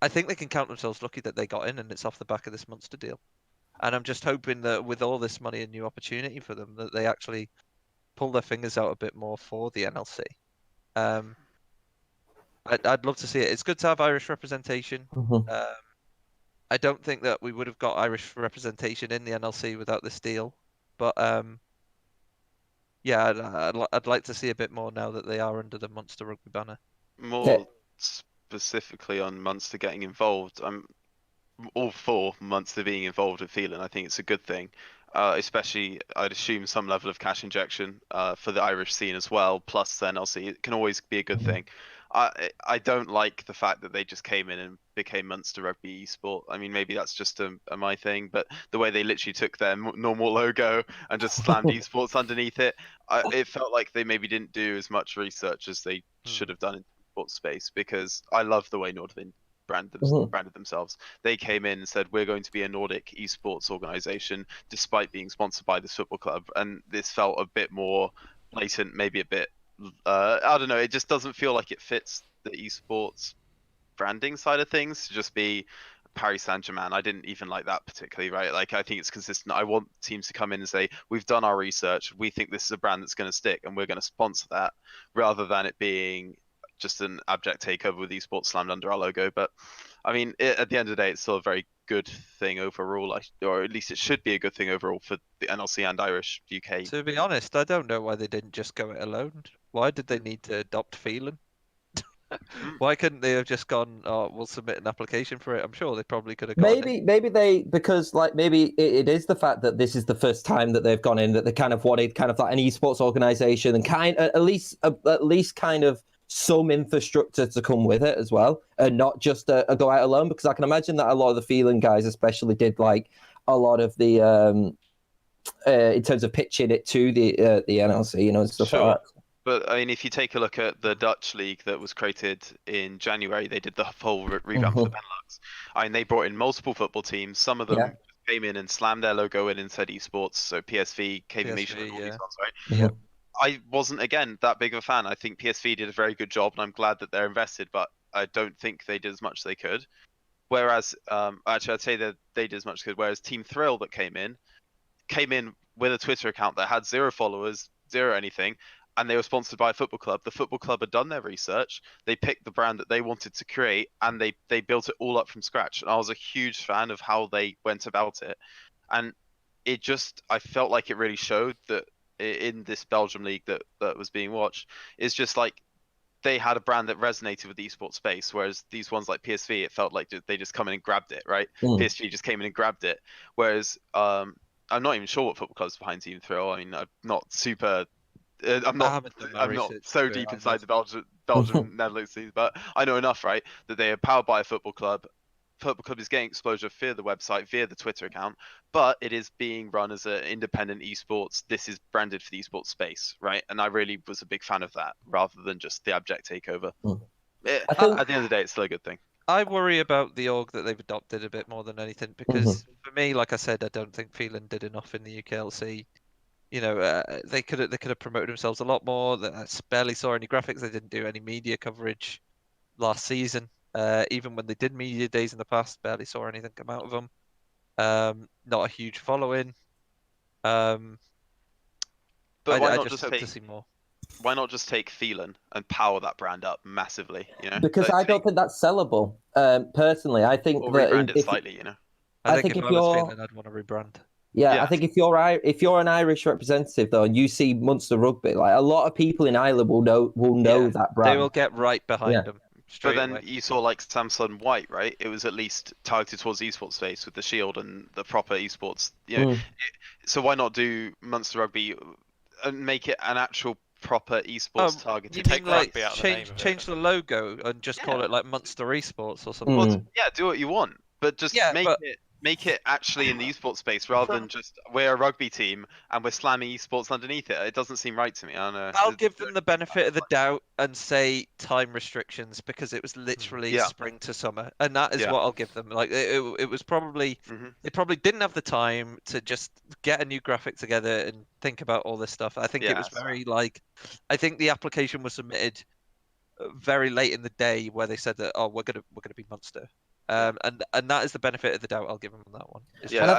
I think they can count themselves lucky that they got in, and it's off the back of this Munster deal. And I'm just hoping that with all this money and new opportunity for them, that they actually pull their fingers out a bit more for the NLC. I'd love to see it. It's good to have Irish representation. I don't think that we would have got Irish representation in the NLC without this deal, but yeah, I'd like to see a bit more now that they are under the Munster Rugby banner. More specifically on Munster getting involved, I'm all for Munster being involved with Phelan. I think it's a good thing. Especially, I'd assume some level of cash injection for the Irish scene as well, plus the NLC. It can always be a good thing. I don't like the fact that they just came in and became Munster Rugby Esport. I mean, maybe that's just a my thing, but the way they literally took their normal logo and just slammed esports underneath it, it felt like they maybe didn't do as much research as they should have done in sports space, because I love the way Nordvin branded themselves. They came in and said, we're going to be a Nordic esports organization despite being sponsored by this football club, and this felt a bit more blatant, maybe a bit I don't know, it just doesn't feel like it fits the esports branding side of things to just be Paris Saint-Germain. I didn't even like that particularly, right? Like, I think it's consistent. I want teams to come in and say, we've done our research, we think this is a brand that's going to stick and we're going to sponsor that, rather than it being just an abject takeover with esports slammed under our logo. But I mean, at the end of the day, it's still a very good thing overall, or at least it should be a good thing overall for the NLC and Irish UK. To be honest, I don't know why they didn't just go it alone. Why did they need to adopt Phelan? Why couldn't they have just gone, oh, we'll submit an application for it? I'm sure they probably could have got it. Maybe because like maybe it is the fact that this is the first time that they've gone in, that they kind of wanted kind of like an esports organization and at least kind of some infrastructure to come with it as well, and not just a go out alone. Because I can imagine that a lot of the Phelan guys especially did like a lot of the in terms of pitching it to the NLC, and stuff like that. But I mean, if you take a look at the Dutch league that was created in January, they did the whole revamp for the Benelux. I mean, they brought in multiple football teams. Some of them came in and slammed their logo in and said esports. So PSV, KV Mission, and all these ones, right? Yeah. I wasn't, again, that big of a fan. I think PSV did a very good job, and I'm glad that they're invested, but I don't think they did as much as they could. Whereas, actually, I'd say that they did as much as they could. Whereas Team Thrill that came in with a Twitter account that had 0 followers, 0 anything, and they were sponsored by a football club. The football club had done their research. They picked the brand that they wanted to create, and they built it all up from scratch. And I was a huge fan of how they went about it. And I felt like it really showed that in this Belgium league that was being watched, it's just like they had a brand that resonated with the esports space, whereas these ones like PSV, it felt like they just come in and grabbed it, right? PSG just came in and grabbed it. Whereas I'm not even sure what football club's behind Team Thrill. I mean, I'm not super. I'm not so deep inside the Belgian Netherlands, but I know enough, right? That they are powered by a football club. Football club is getting exposure via the website, via the Twitter account, but it is being run as an independent esports. This is branded for the esports space, right? And I really was a big fan of that, rather than just the abject takeover. At the end of the day, it's still a good thing. I worry about the org that they've adopted a bit more than anything, because for me, like I said, I don't think Phelan did enough in the UKLC. You know, they could have promoted themselves a lot more. I barely saw any graphics. They didn't do any media coverage last season. Even when they did media days in the past, barely saw anything come out of them. Not a huge following. But why I not just just hope to see more. Why not just take Phelan and power that brand up massively? You know, Because I don't think that's sellable. Personally, I think or that rebrand it slightly. You know, I think if I was Phelan, I'd want to rebrand. Yeah, I think if you're an Irish representative though, and you see Munster rugby, like a lot of people in Ireland will know that brand. They will get right behind them. But then you saw like Samsung White, right? It was at least targeted towards the esports space with the shield and the proper esports. You know, so why not do Munster Rugby and make it an actual proper esports targeted? You mean like change the logo and just call it like Munster Esports or something? Well, yeah, do what you want, but just make it actually in the esports space rather than just we're a rugby team and we're slamming esports underneath it. It doesn't seem right to me. I don't know. I'll give them the benefit of the doubt and say time restrictions, because it was literally spring to summer, and that is what I'll give them. Like it was probably they probably didn't have the time to just get a new graphic together and think about all this stuff. I think it was very I think the application was submitted very late in the day where they said that we're gonna be Munster. And that is the benefit of the doubt I'll give them on that one. And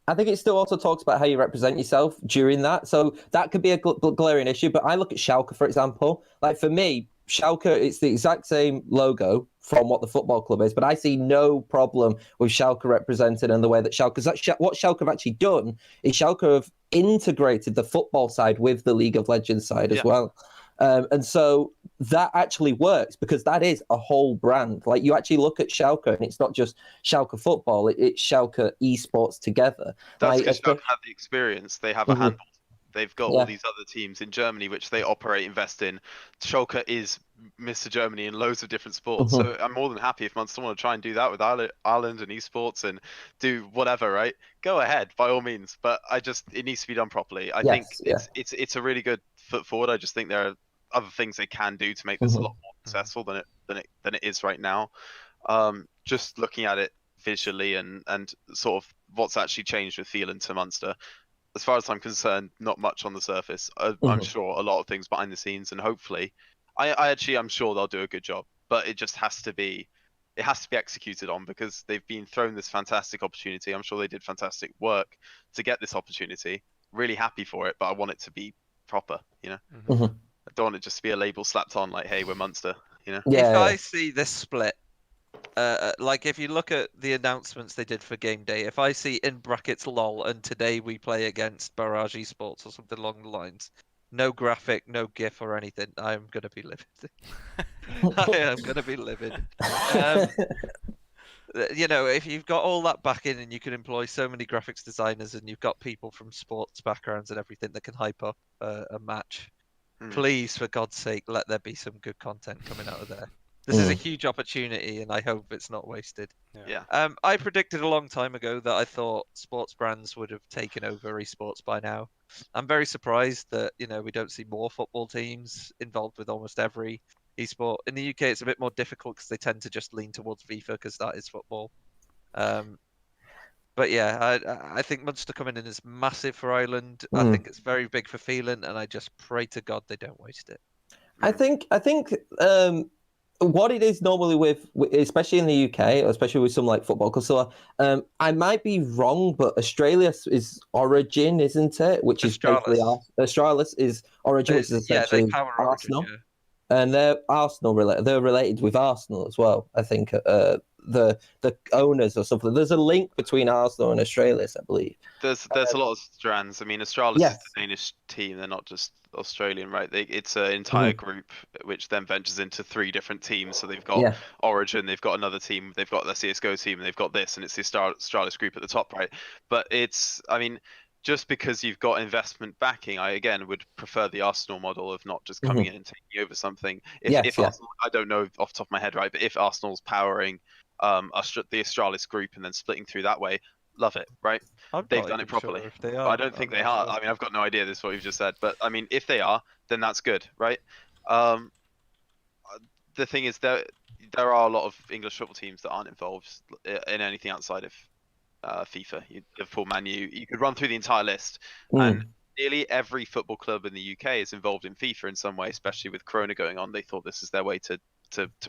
I think it still also talks about how you represent yourself during that. So that could be a glaring issue. But I look at Schalke, for example. Like for me, Schalke, it's the exact same logo from what the football club is, but I see no problem with Schalke represented in the way that Schalke, because what Schalke have actually done is Schalke have integrated the football side with the League of Legends side as well. And so that actually works because that is a whole brand. Like you actually look at Schalke and it's not just Schalke football, it's Schalke esports together. That's because Schalke have the experience. They have a handle. They've got all these other teams in Germany which they invest in. Schalke is Mr. Germany in loads of different sports. So I'm more than happy if Munster want to try and do that with Ireland and esports and do whatever, right? Go ahead, by all means. But it needs to be done properly. I think it's a really good foot forward. I just think there are other things they can do to make this a lot more successful than it is right now. Just looking at it visually and sort of what's actually changed with Phelan to Munster. As far as I'm concerned, not much on the surface. I'm sure a lot of things behind the scenes, and hopefully, I'm sure they'll do a good job. But it just has to be executed on, because they've been thrown this fantastic opportunity. I'm sure they did fantastic work to get this opportunity. Really happy for it, but I want it to be proper. You know, I don't want it just to be a label slapped on like, "Hey, we're Munster." You know. If I see this split. Like if you look at the announcements they did for game day, if I see in brackets LOL and today we play against Barrage Esports or something along the lines, no graphic, no GIF or anything, I'm gonna be livid. I am gonna be livid. You know, if you've got all that backing and you can employ so many graphics designers and you've got people from sports backgrounds and everything that can hype up a match, please, for God's sake, let there be some good content coming out of there. This is a huge opportunity, and I hope it's not wasted. I predicted a long time ago that I thought sports brands would have taken over esports by now. I'm very surprised that we don't see more football teams involved with almost every esport. In the UK, it's a bit more difficult because they tend to just lean towards FIFA because that is football. But yeah, I think Munster coming in is massive for Ireland. I think it's very big for Phelan, and I just pray to God they don't waste it. I think what it is normally especially in the UK, especially with some like football, because I might be wrong, but Australia is Origin, isn't it? Which is basically Australis is Origin, which is essentially they power Arsenal, Origin, yeah. and they're Arsenal related. They're related with Arsenal as well. I think the owners or something. There's a link between Arsenal and Australis, I believe. There's a lot of strands. I mean, Astralis Yes. is the Danish team. They're not just Australian, right? It's an entire group which then ventures into 3 different teams. So they've got Origin, they've got another team, they've got the CS:GO team, and they've got this, and it's the Astralis group at the top, right? But I mean, just because you've got investment backing, I again would prefer the Arsenal model of not just coming in and taking over something. If Arsenal, I don't know off the top of my head, right? But if Arsenal's powering the Astralis group and then splitting through that way, love it, right? They've done it properly. Sure if they are. I don't think they are. I mean, I've got no idea. This is what you've just said, but I mean, if they are, then that's good, right? The thing is that there are a lot of English football teams that aren't involved in anything outside of FIFA. Liverpool, Man U. You could run through the entire list, and nearly every football club in the UK is involved in FIFA in some way. Especially with Corona going on, they thought this is their way to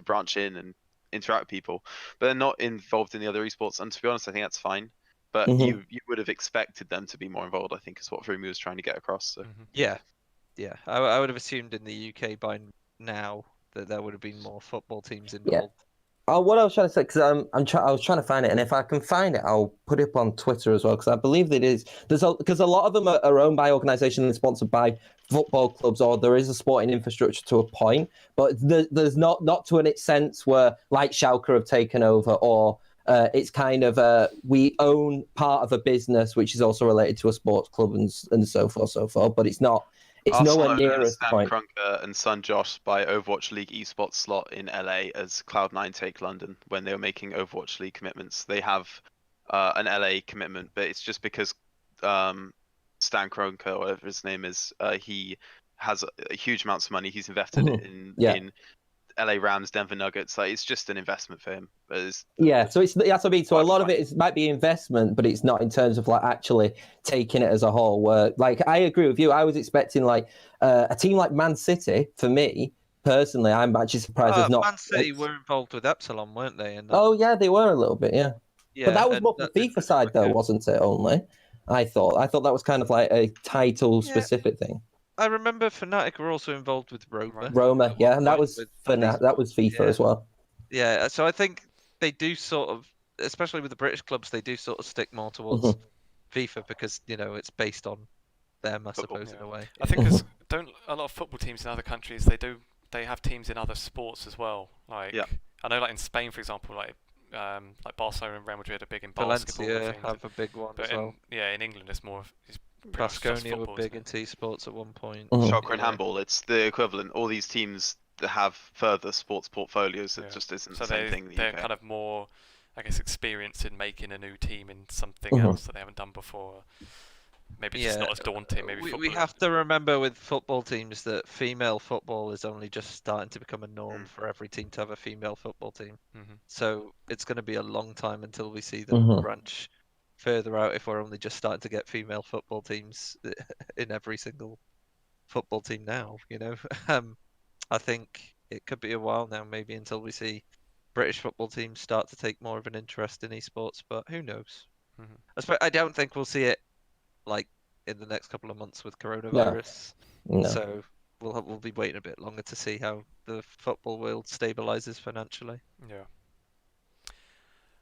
branch in and interact with people, but they're not involved in the other esports. And to be honest, I think that's fine. But you would have expected them to be more involved, I think, is what Froomie was trying to get across. So. Yeah. I would have assumed in the UK by now that there would have been more football teams involved. What I was trying to say, because I was trying to find it, and if I can find it, I'll put it up on Twitter as well, because I believe it is. Because a lot of them are owned by organisations and sponsored by football clubs, or there is a sporting infrastructure to a point, but there's not to an extent where like Schalke have taken over, or it's kind of we own part of a business which is also related to a sports club and so forth, but it's not. It's nowhere near as point. Krunker and Son Josh buy Overwatch League Esports slot in LA as Cloud9 take London when they were making Overwatch League commitments. They have an LA commitment, but it's just because Stan Kroenke, or whatever his name is, he has a huge amounts of money he's invested in LA Rams, Denver Nuggets. Like, it's just an investment for him. So that's what I mean. So a lot of it might be investment, but it's not in terms of like actually taking it as a whole. Where, like, I agree with you. I was expecting like a team like Man City. For me personally, I'm actually surprised there's not. Man City were involved with Epsilon, weren't they? Oh yeah, they were a little bit. Yeah. But that was more the FIFA side, though, wasn't it? Only I thought that was kind of like a title specific thing. I remember Fnatic were also involved with Roma. And that was that was FIFA as well. Yeah, so I think they do sort of, especially with the British clubs, they do sort of stick more towards FIFA because it's based on them, I suppose, in a way. I think because a lot of football teams in other countries they have teams in other sports as well. Like I know, like in Spain, for example, like Barcelona and Real Madrid are big in basketball. Valencia have a big one as well. In England it's more. Baskonia were big into esports at one point. Soccer and handball, it's the equivalent. All these teams that have further sports portfolios, it just isn't the same thing. They're kind of more, I guess, experienced in making a new team in something else that they haven't done before. Maybe it's just not as daunting. Maybe we have to remember with football teams that female football is only just starting to become a norm for every team to have a female football team. So it's going to be a long time until we see them branch further out if we're only just starting to get female football teams in every single football team now. I think it could be a while now, maybe, until we see British football teams start to take more of an interest in esports, but who knows? I don't think we'll see it like in the next couple of months with coronavirus. No. So we'll be waiting a bit longer to see how the football world stabilizes financially. Yeah.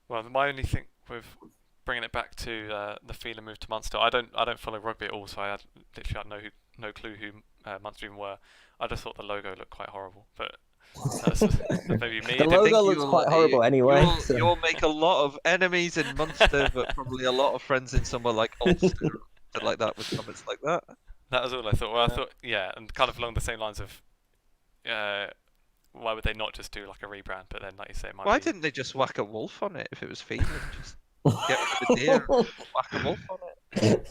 Well, my only thing with bringing it back to the Phelan move to Munster, I don't follow rugby at all, so I literally had no clue who Munster even were. I just thought the logo looked quite horrible, but that's maybe me. The logo looks quite horrible anyway. You'll make a lot of enemies in Munster, but probably a lot of friends in somewhere like Ulster, like that, with comments like that. That was all I thought. Well, I thought, and kind of along the same lines of, why would they not just do like a rebrand? But then, like you say, it might why didn't they just whack a wolf on it if it was Phelan? Just get rid of the deer, and whack a wolf on it.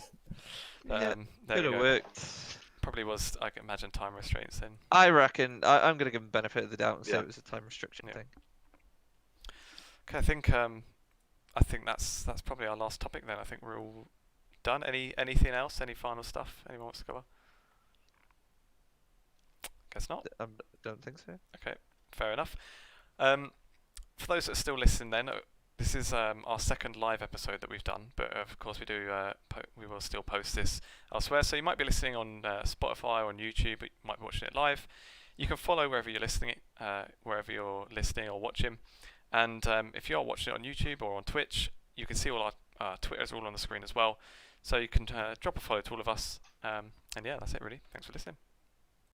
Could have worked. Probably was, I can imagine, time restraints then. I reckon I'm going to give them benefit of the doubt and say it was a time restriction thing. Okay, I think that's probably our last topic then. I think we're all done. Anything else? Any final stuff anyone wants to cover? Guess not. I don't think so. Okay. fair enough. For those that are still listening, then this is our second live episode that we've done, but of course we do we will still post this elsewhere. So you might be listening on Spotify or on YouTube, but you might be watching it live. You can follow wherever you're listening or watching. And if you are watching it on YouTube or on Twitch, you can see all our Twitters all on the screen as well. So you can drop a follow to all of us. And yeah, that's it really. Thanks for listening.